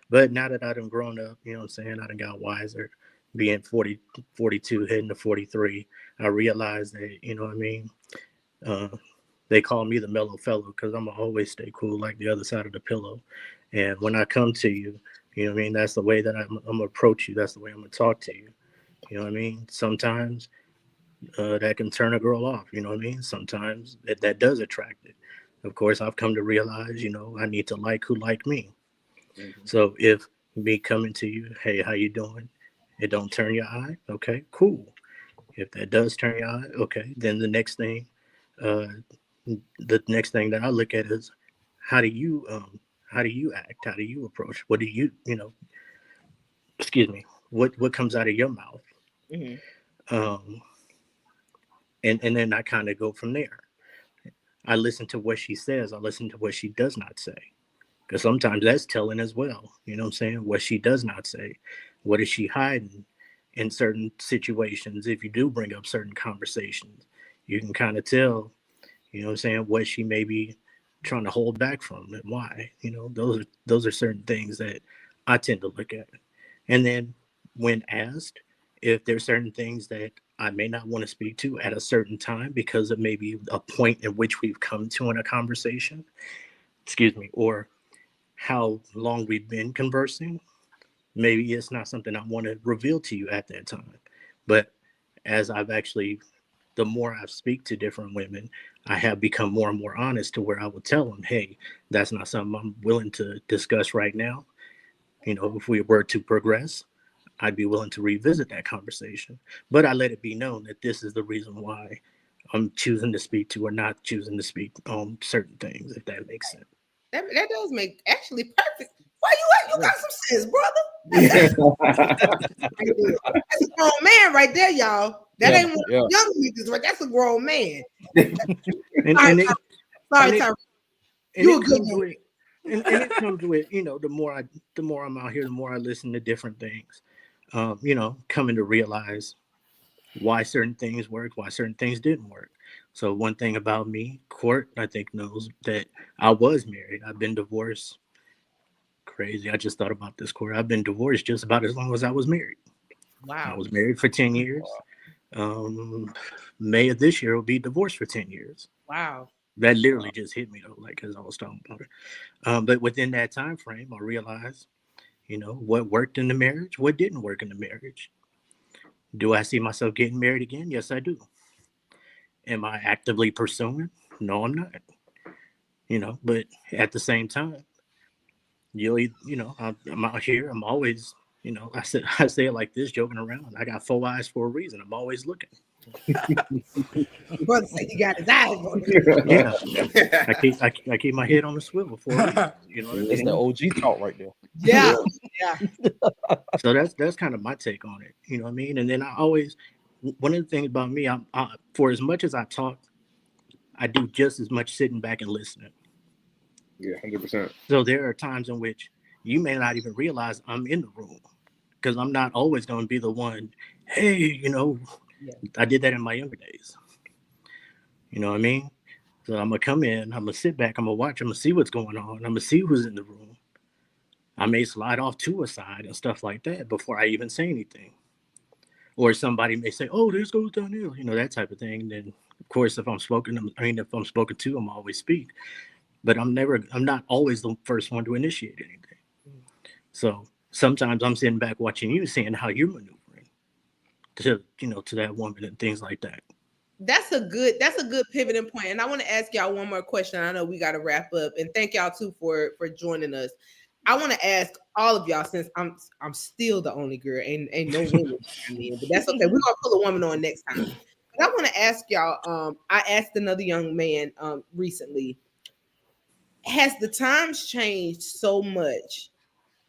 But now that I done grown up, you know what I'm saying, I done got wiser, being 40, 42, heading to 43, I realized that, what I mean, uh, they call me the mellow fellow because I'm going to always stay cool like the other side of the pillow. And when I come to you, you know what I mean, that's the way that I'm going to approach you. That's the way I'm going to talk to you. You know what I mean? Sometimes that can turn a girl off. You know what I mean? Sometimes that does attract it. Of course, I've come to realize, I need to like who like me. Mhm. So if me coming to you, hey, how you doing? It don't turn your eye. Okay, cool. If that does turn your eye, okay, then uh, the next thing that I look at is how do you act? How do you approach? What do excuse me, what comes out of your mouth? Mm-hmm. Um, and then I kind of go from there. I listen to what she says. I listen to what she does not say. Because sometimes that's telling as well. You know what I'm saying? What she does not say. What is she hiding in certain situations? If you do bring up certain conversations, you can kind of tell, you know what I'm saying, what she may be trying to hold back from and why. Those are certain things that I tend to look at. And then when asked if there's certain things that I may not want to speak to at a certain time because of maybe a point in which we've come to in a conversation, excuse me, or how long we've been conversing, maybe it's not something I want to reveal to you at that time. But as the more I speak to different women, I have become more and more honest to where I will tell them, hey, that's not something I'm willing to discuss right now. If we were to progress, I'd be willing to revisit that conversation. But I let it be known that this is the reason why I'm choosing to speak to or not choosing to speak on certain things, if that makes sense. That does make actually perfect. Why you at? You got some sense, brother. That's a grown man right there, y'all. That ain't one of young niggas, right? That's a grown man. Sorry, Tom. You a good one. And it comes with, you know, the more I'm out here, the more I listen to different things. You know, coming to realize why certain things worked, why certain things didn't work. So one thing about me, Cort, I think knows that I was married. I've been divorced. Crazy. I just thought about this, Cort. I've been divorced just about as long as I was married. Wow. I was married for 10 years. May of this year will be divorced for 10 years. Wow. That literally just hit me though, like as I was talking about it. But within that time frame, I realized, you know, what worked in the marriage, what didn't work in the marriage. Do I see myself getting married again? Yes, I do. Am I actively pursuing? No, I'm not. You know, but at the same time, you know, I'm out here. I'm always, you know, I say it like this, joking around. I got 4 eyes for a reason. I'm always looking. Brother said he got his eyes on it. Yeah, I keep my head on the swivel for a reason. You know what I mean? That's the OG talk right there. Yeah. So that's kind of my take on it. You know what I mean? And then I always, one of the things about me, I for as much as I talk, I do just as much sitting back and listening. Yeah, 100%. So there are times in which you may not even realize I'm in the room, because I'm not always going to be the one. Hey, you know, I did that in my younger days. You know what I mean? So I'm gonna come in, I'm gonna sit back, I'm gonna watch, I'm gonna see what's going on, I'm gonna see who's in the room. I may slide off to a side and stuff like that before I even say anything. Or somebody may say, "Oh, this goes downhill," you know, that type of thing. Then, of course, if I'm spoken to, I'm always speak. But I'm not always the first one to initiate anything. So sometimes I'm sitting back watching you, seeing how you're maneuvering to that woman and things like that. That's a good pivoting point. And I want to ask y'all one more question. I know we got to wrap up, and thank y'all too for joining us. I want to ask all of y'all, since I'm still the only girl, ain't no women, but that's okay. We're gonna pull a woman on next time. But I want to ask y'all. I asked another young man recently. Has the times changed so much?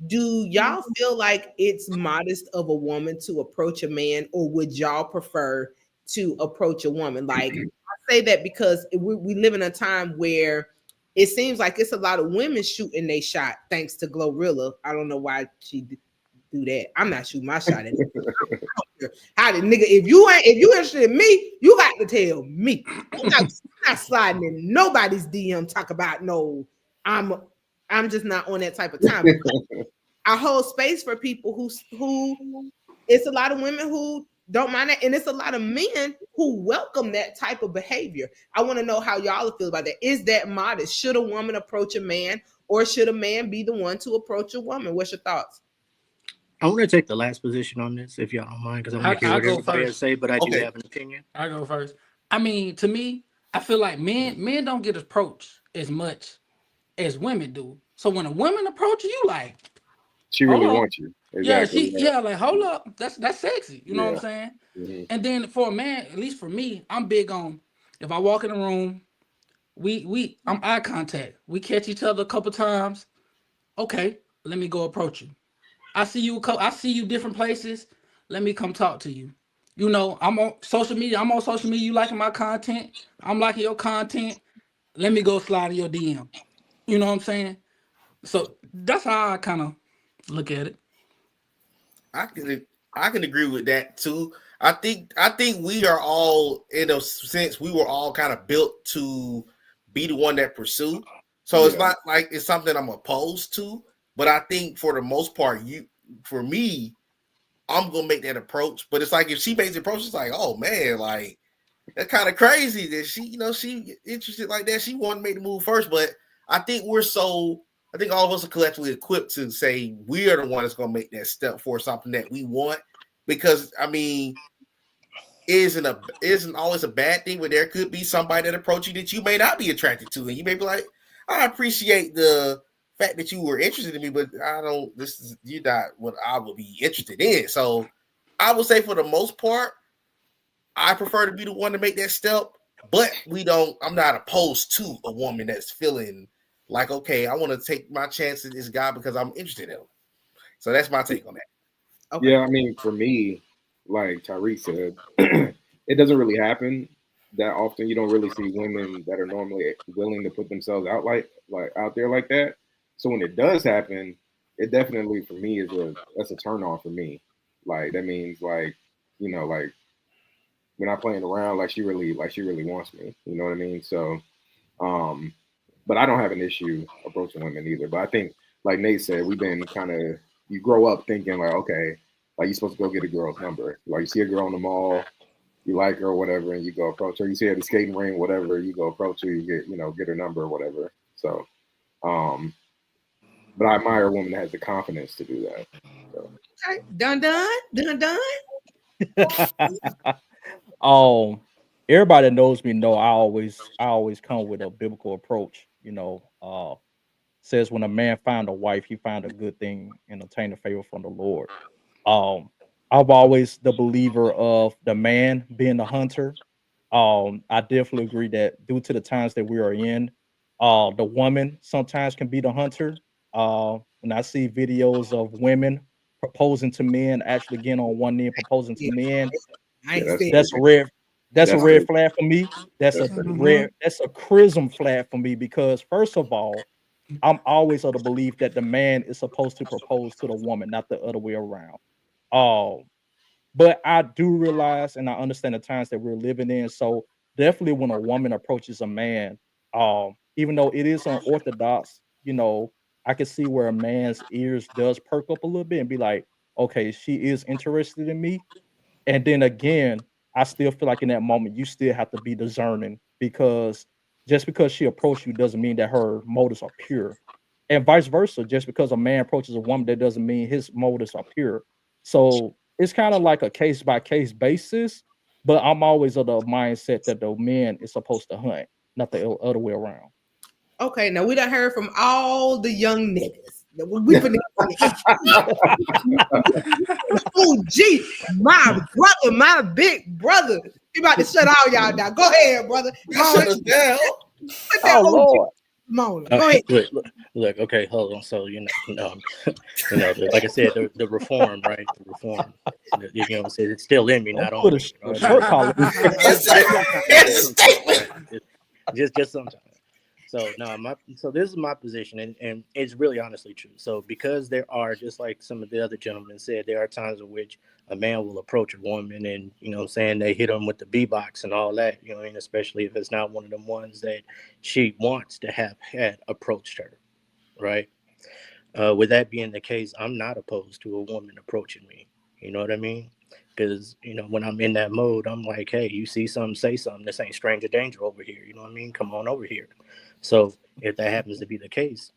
Do y'all feel like it's modest of a woman to approach a man, or would y'all prefer to approach a woman? Like, I say that because we live in a time where it seems like it's a lot of women shooting their shot thanks to Glorilla. I don't know why she do that. I'm not shooting my shot at it. How did nigga? If you interested in me, you got to tell me. I'm not sliding in nobody's DM talk about no. I'm just not on that type of time. I hold space for people who it's a lot of women who don't mind that, and it's a lot of men who welcome that type of behavior. I want to know how y'all feel about that. Is that modest? Should a woman approach a man, or should a man be the one to approach a woman? What's your thoughts? I want to take the last position on this, if y'all don't mind, because I want to hear what everybody has to say, but I do have an opinion. I go first. I mean, to me, I feel like men don't get approached as much as women do. So when a woman approaches you, like, she really wants you. Exactly. Like, hold up, that's sexy. You know what I'm saying? Mm-hmm. And then for a man, at least for me, I'm big on, if I walk in the room, I'm eye contact. We catch each other a couple times. Okay, let me go approach you. I see you different places. Let me come talk to you. You know, I'm on social media. You liking my content. I'm liking your content. Let me go slide in your DM. You know what I'm saying? So that's how I kind of look at it. I can agree with that too. I think we are all, in a sense, we were all kind of built to be the one that pursue. So it's not like it's something I'm opposed to, but I think for the most part, for me, I'm gonna make that approach. But it's like if she makes the approach, it's like, oh man, like that's kind of crazy that she interested like that. She wanted to make the move first, but I think I think all of us are collectively equipped to say we are the one that's going to make that step for something that we want. Because I mean, isn't always a bad thing, but there could be somebody that approach you that you may not be attracted to, and you may be like, I appreciate the fact that you were interested in me, but you're not what I would be interested in. So I would say for the most part, I prefer to be the one to make that step, but I'm not opposed to a woman that's feeling like, okay, I want to take my chance at this guy because I'm interested in him. So that's my take on that. Okay. Yeah, I mean, for me, like Tyreek said, it doesn't really happen that often. You don't really see women that are normally willing to put themselves out out there like that. So when it does happen, it definitely for me that's a turn on for me. Like that means like we're not playing around, like she really wants me. You know what I mean? So but I don't have an issue approaching women either. But I think like Nate said, we've been kind of you grow up thinking like, okay, like you're supposed to go get a girl's number. Like you see a girl in the mall, you like her or whatever, and you go approach her. You see her at the skating ring, whatever, you go approach her, you get her number or whatever. So but I admire a woman that has the confidence to do that. So. Okay. Done. Everybody that knows me know I always come with a biblical approach. Says when a man find a wife, he find a good thing and obtain a favor from the Lord. I'm always the believer of the man being the hunter. I definitely agree that due to the times that we are in, the woman sometimes can be the hunter. When I see videos of women proposing to men, actually getting on one knee proposing to men, that's a red. That's a red flag for me. That's a chrism flag for me because first of all, I'm always of the belief that the man is supposed to propose to the woman, not the other way around. But I do realize and I understand the times that we're living in. So definitely when a woman approaches a man, even though it is unorthodox, I can see where a man's ears does perk up a little bit and be like, okay, she is interested in me. And then again, I still feel like in that moment, you still have to be discerning because just because she approached you doesn't mean that her motives are pure. And vice versa, just because a man approaches a woman, that doesn't mean his motives are pure. So it's kind of like a case by case basis, but I'm always of the mindset that the man is supposed to hunt, not the other way around. Okay, now we done heard from all the young niggas. We oh, gee, my brother, my big brother. He about to shut all y'all down. Go ahead, brother. Shut us down. Oh, Lord. Go ahead. Look, okay, hold on. So like I said, the reform, right? The reform. It's still in me, not on me. Just sometimes. So so this is my position, and it's really honestly true. So because there are, just like some of the other gentlemen said, there are times in which a man will approach a woman and, they hit them with the B-box and all that, especially if it's not one of them ones that she wants to have had approached her, right? With that being the case, I'm not opposed to a woman approaching me. You know what I mean? Because, when I'm in that mode, I'm like, hey, you see something, say something. This ain't stranger danger over here. You know what I mean? Come on over here. So if that happens to be the case,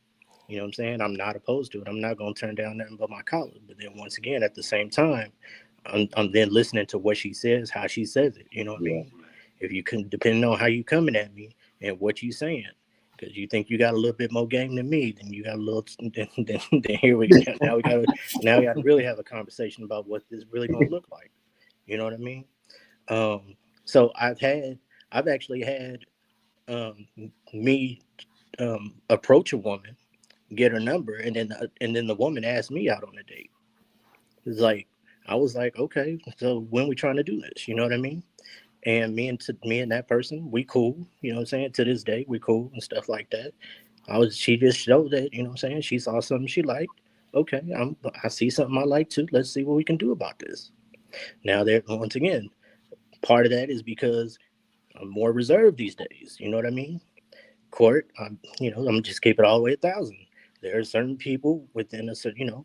you know what I'm saying? I'm not opposed to it. I'm not going to turn down nothing but my collar. But then once again, at the same time, I'm then listening to what she says, how she says it. You know what I mean? If you can, depending on how you coming at me and what you saying, because you think you got a little bit more game than me, then you got a little. Then here we go. Now we got to really have a conversation about what this really gonna look like. You know what I mean? So I've actually had me approach a woman, get her number, and then the woman asked me out on a date. It's like I was like, okay, so when we trying to do this? You know what I mean? And me and that person, we cool. You know what I'm saying? To this day, we cool and stuff like that. She just showed that, you know what I'm saying? She saw something she liked. Okay, I see something I like too. Let's see what we can do about this. Now, there, once again, part of that is because I'm more reserved these days. You know what I mean? Cort, I'm just keep it all the way 1,000. There are certain people within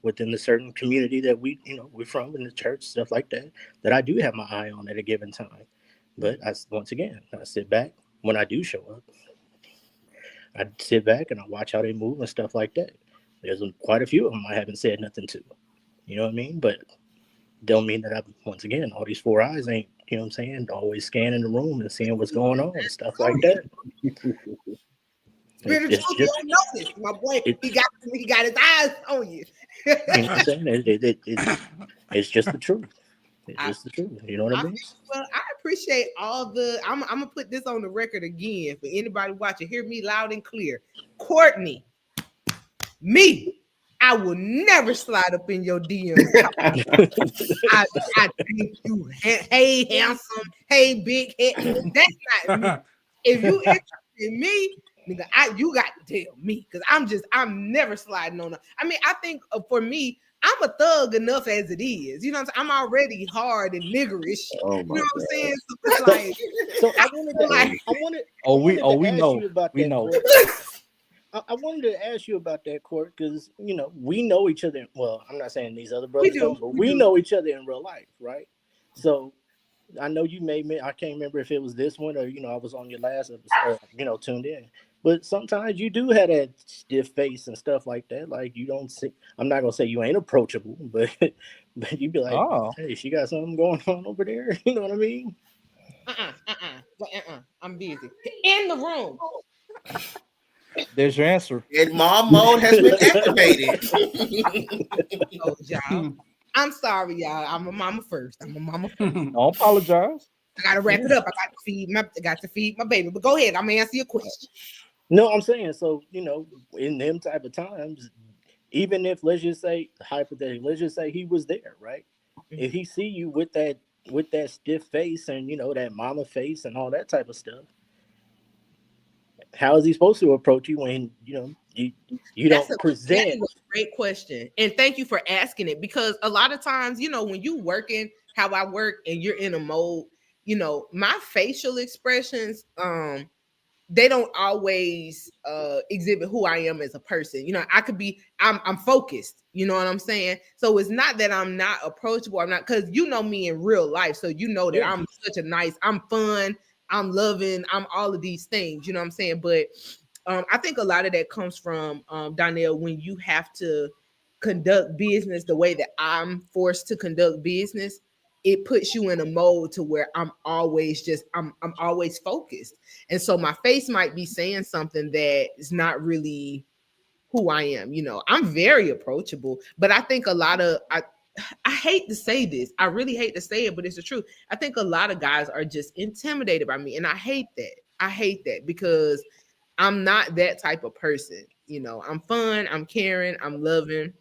within the certain community that we're from in the church, stuff like that, that I do have my eye on at a given time. But I sit back when I do show up. I sit back and I watch how they move and stuff like that. There's quite a few of them I haven't said nothing to. You know what I mean? But don't mean that once again, all these four eyes ain't, you know what I'm saying, always scanning the room and seeing what's going on and stuff like that. Spiritual It's truth, you just don't know this. My boy, he got his eyes on you. you know what I'm saying. It's just the truth. It's just the truth. You know what I mean? Well, I appreciate all the. I'm gonna put this on the record again for anybody watching. Hear me loud and clear. Courtney, I will never slide up in your DMs. I think you, hey handsome, hey big head. That's not me. If you interested in me, nigga, you got to tell me because I'm never sliding on. I mean, I think for me, I'm a thug enough as it is. You know what I'm saying? I'm already hard and niggerish. Oh You my know what I'm God. saying? So it's like, So I wanted to ask you about that, Cort. I wanted to ask you about that, Cort, because we know each other. Well, I'm not saying these other brothers don't, but we know each other in real life, right? So I know you made me. I can't remember if it was this one or I was on your last episode, tuned in. But sometimes you do have that stiff face and stuff like that. Like you don't see. I'm not gonna say you ain't approachable, but you be like, hey, she got something going on over there. You know what I mean? I'm busy. In the room. There's your answer. And mom mode has been activated. Oh, y'all. I'm sorry, y'all. I'm a mama first. Don't apologize. I gotta wrap it up. I got to feed my baby. But go ahead. I'm gonna answer your question. No, I'm saying so. In them type of times, even if let's just say hypothetically, let's just say he was there, right? Mm-hmm. If he see you with that stiff face and that mama face and all that type of stuff, how is he supposed to approach you when you don't present? That's a great question, and thank you for asking it, because a lot of times when you working how I work and you're in a mode, my facial expressions they don't always exhibit who I am as a person. I could be I'm focused, you know what I'm saying? So it's not that I'm not approachable. I'm not, because me in real life, so that I'm such I'm fun, I'm loving, I'm all of these things, you know what I'm saying? But I think a lot of that comes from Donnell, when you have to conduct business the way that I'm forced to conduct business. It puts you in a mode to where I'm always I'm always focused. And so my face might be saying something that is not really who I am. I'm very approachable, but I think a lot of, I hate to say this. I really hate to say it, but it's the truth. I think a lot of guys are just intimidated by me. And I hate that because I'm not that type of person. I'm fun, I'm caring, I'm loving.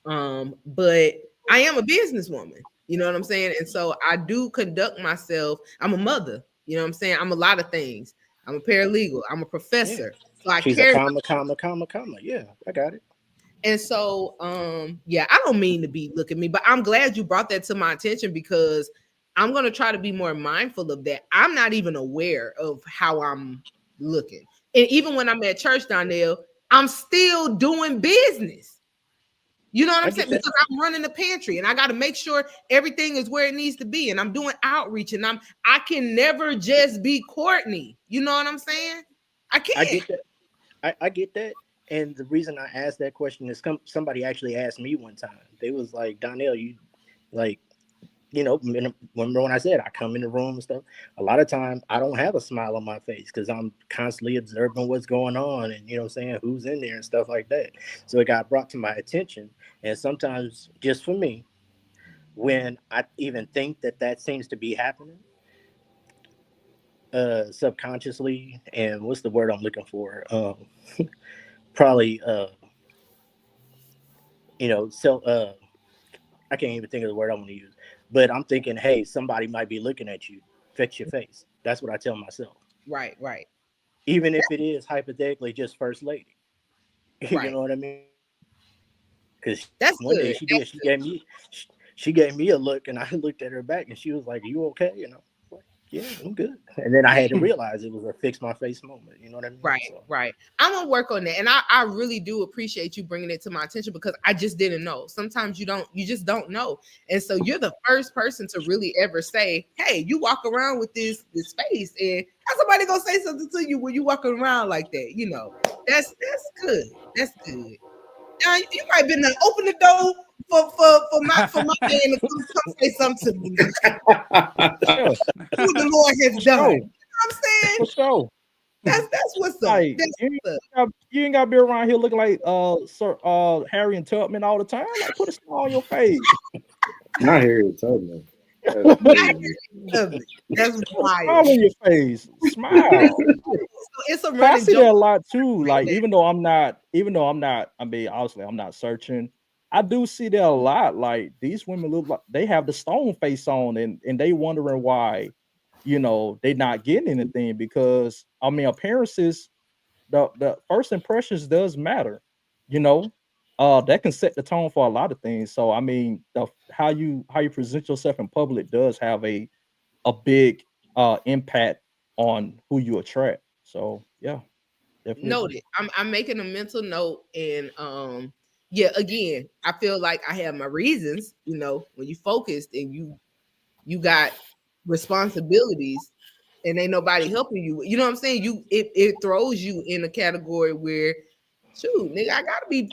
But I am a businesswoman. You know what I'm saying? And so I do conduct myself. I'm a mother. You know what I'm saying? I'm a lot of things. I'm a paralegal. I'm a professor. Yeah. So she's a comma. Yeah, I got it. And so, I don't mean to be look at me, but I'm glad you brought that to my attention, because I'm going to try to be more mindful of that. I'm not even aware of how I'm looking. And even when I'm at church, Donnell, I'm still doing business. You know what I'm saying? Because I'm running the pantry and I got to make sure everything is where it needs to be. And I'm doing outreach, and I can never just be Courtney. You know what I'm saying? I can't. I get that. I get that. And the reason I asked that question is somebody actually asked me one time. They was like, Donnell, you like, remember when I said I come in the room and stuff? A lot of times I don't have a smile on my face because I'm constantly observing what's going on and, saying who's in there and stuff like that. So it got brought to my attention. And sometimes, just for me, when I even think that seems to be happening, subconsciously, and what's the word I'm looking for? Probably, I can't even think of the word I want to use. But I'm thinking, hey, somebody might be looking at you. Fix your face. That's what I tell myself. Right. Even if it is hypothetically just first lady. Right. You know what I mean? Because that's one good. day she did. She gave me a look, and I looked at her back, and she was like, "You okay?" Like, yeah, I'm good. And then I had to realize it was a fix my face moment. You know what I mean? Right. I'm gonna work on that, and I really do appreciate you bringing it to my attention, because I just didn't know. Sometimes you just don't know, and so you're the first person to really ever say, "Hey, you walk around with this face, and how's somebody gonna say something to you when you walking around like that?" That's good. That's good. You might been to open the door for my man to come say something to me. What the Lord has done. You know what I'm saying? For sure. That's what's up. Like, That's what's up. you ain't gotta be around here looking like Sir Harry and Tubman all the time. Like, put a smile on your face. Not Harriet Tubman. That's wild. Smile on your face. Smile. It's a I running see that a joke. lot too. Like, even though I'm not, I mean, obviously I'm not searching. I do see that a lot. Like, these women look like they have the stone face on, and they wondering why, they not getting anything, because I mean, appearances, the first impressions does matter, that can set the tone for a lot of things. So I mean, how you present yourself in public does have a big impact on who you attract. So yeah, definitely. Noted. I'm making a mental note, and yeah, again, I feel like I have my reasons. When you focused and you got responsibilities and ain't nobody helping you. You know what I'm saying? It throws you in a category where, shoot, nigga, I gotta be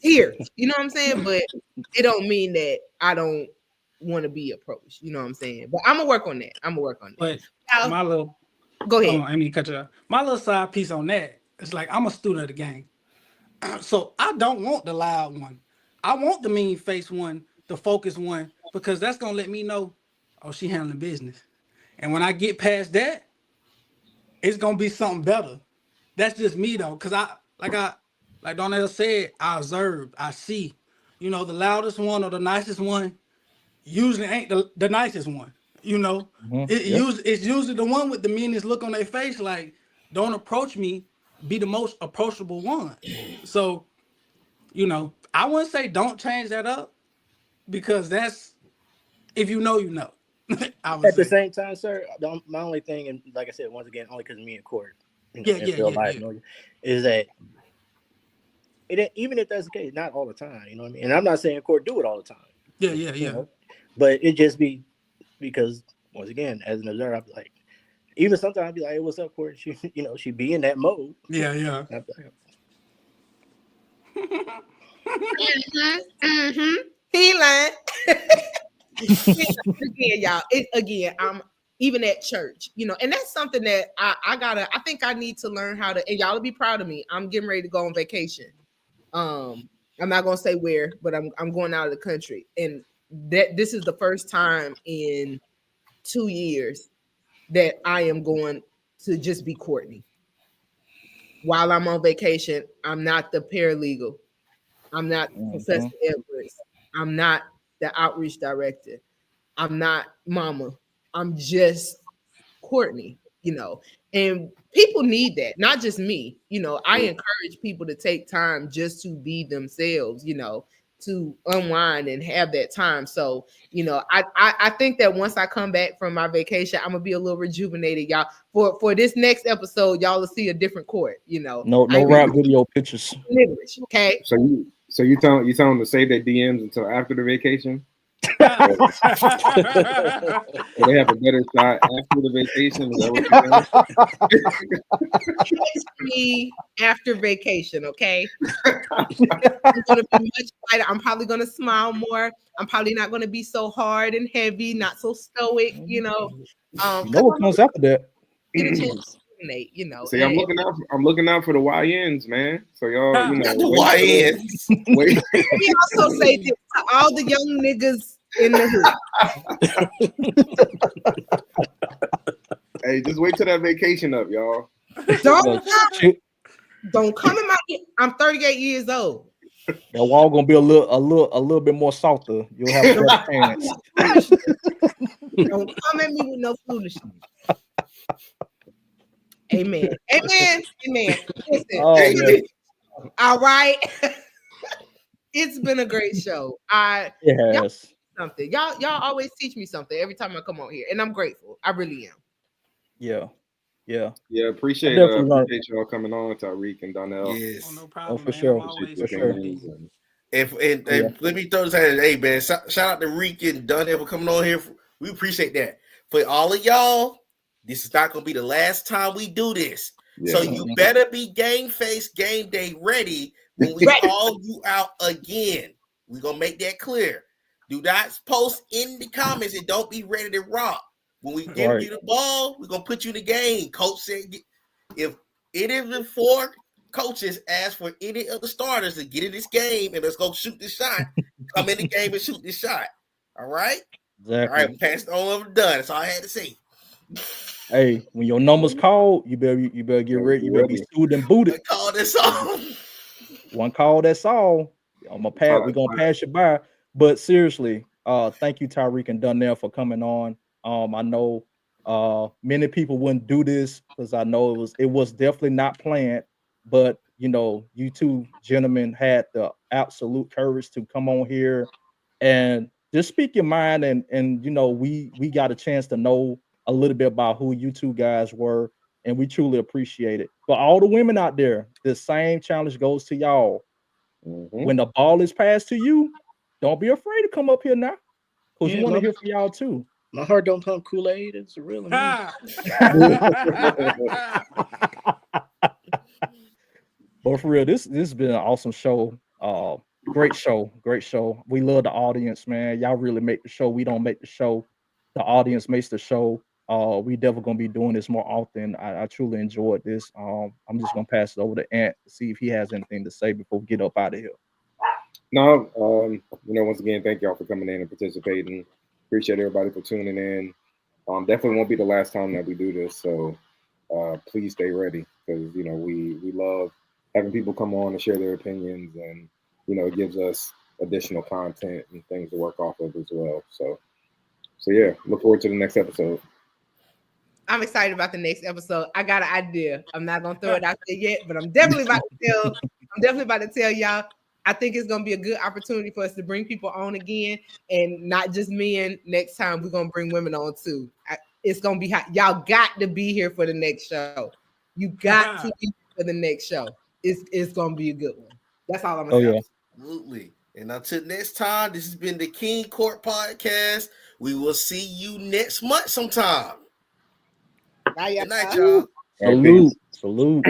here. You know what I'm saying? But it don't mean that I don't want to be approached. You know what I'm saying? But I'm gonna work on that. But Now, my little go ahead. I mean, cut you off. My little side piece on that is like, I'm a student of the game. So I don't want the loud one. I want the mean face one, the focused one, because that's gonna let me know, oh, she handling business. And when I get past that, it's gonna be something better. That's just me though, because like Donnell said, I observe, I see. The loudest one or the nicest one usually ain't the nicest one. It's usually the one with the meanest look on their face, like, don't approach me, be the most approachable one. So, I wouldn't say don't change that up, because that's, if you know, I would At the say. same time, sir, my only thing, and like I said, once again, only because me and Cort, in real life, is that even if that's the case, not all the time, you know what I mean? And I'm not saying Cort do it all the time. Yeah. But it just be because, once again, as an observer, I'd be like, even sometimes I'd be like, hey, what's up, Cort? She, she be in that mode. Yeah. He lying. Again, y'all. I'm even at church, and that's something that I think I need to learn how to, and y'all will be proud of me. I'm getting ready to go on vacation. I'm not gonna say where, but I'm going out of the country, and this is the first time in 2 years that I am going to just be Courtney. While I'm on vacation, I'm not the paralegal. I'm not Professor Edwards. I'm not the outreach director. I'm not Mama. I'm just Courtney, and people need that, not just me. I encourage people to take time just to be themselves, to unwind and have that time. So, I think that once I come back from my vacation, I'm gonna be a little rejuvenated, y'all. For this next episode, y'all will see a different Cort, No rap video pictures. Okay. So you tell them to save their DMs until after the vacation? They have a better shot after the vacation. Is that what you're saying? Me after vacation, okay? I'm gonna be much lighter. I'm probably gonna smile more. I'm probably not gonna be so hard and heavy, not so stoic, what comes after that? See, I'm looking out for the YNs, man. So y'all, the YNs. Wait. We also say this to all the young niggas in the hood. Hey, just wait till that vacation up, y'all. Don't come in my. I'm 38 years old. That wall gonna be a little bit more softer. You'll have a better chance. Don't come at me with no foolishness. Amen. Listen, all right. It's been a great show. Yes. Something. Y'all always teach me something every time I come on here, and I'm grateful. I really am. Yeah. Appreciate y'all coming on, Tariq and Donnell. Yes. Oh, no problem, for sure. For sure. And let me throw this out. Hey, man, shout out to Reek and Donnell for coming on here. We appreciate that. For all of y'all, this is not going to be the last time we do this. Yeah. So you better be game face, game day ready when we call you out again. We're going to make that clear. Do not post in the comments and don't be ready to rock. When we give you the ball, we're gonna put you in the game. Coach said, if any of the 4 coaches ask for any of the starters to get in this game and let's go shoot this shot, come in the game and shoot this shot. All right. Exactly. All right. Passed on over done. That's all I had to say. Hey, when your number's called, you better get ready. You better be suited and booted. Call this off. One call, that's all. We're gonna pass you by. But seriously, thank you, Tyreek and Donnell, for coming on. I know many people wouldn't do this because I know it was definitely not planned, but you know, you two gentlemen had the absolute courage to come on here and just speak your mind, and you know, we got a chance to know a little bit about who you two guys were, and we truly appreciate it. For all the women out there, the same challenge goes to y'all. When the ball is passed to you, don't be afraid to come up here now, because we want to hear from y'all too. My heart don't pump Kool-Aid. It's real. But for real, this has been an awesome show. Great show. We love the audience, man. Y'all really make the show. We don't make the show. The audience makes the show. We definitely gonna be doing this more often. I truly enjoyed this. I'm just gonna pass it over to Ant to see if he has anything to say before we get up out of here. No, once again, thank y'all for coming in and participating. Appreciate everybody for tuning in. Definitely won't be the last time that we do this, so please stay ready, because we love having people come on and share their opinions, and it gives us additional content and things to work off of as well. So yeah, look forward to the next episode. I'm excited about the next episode. I got an idea. I'm not gonna throw it out there yet, but I'm definitely about to tell y'all. I think it's gonna be a good opportunity for us to bring people on again, and not just men. Next time we're gonna bring women on too. It's gonna be hot. Y'all got to be here for the next show. You got to be here for the next show. It's gonna be a good one. That's all I'm gonna say. Yeah. Absolutely. And until next time, this has been the King Cort Podcast. We will see you next month sometime. Good night, y'all. Salute.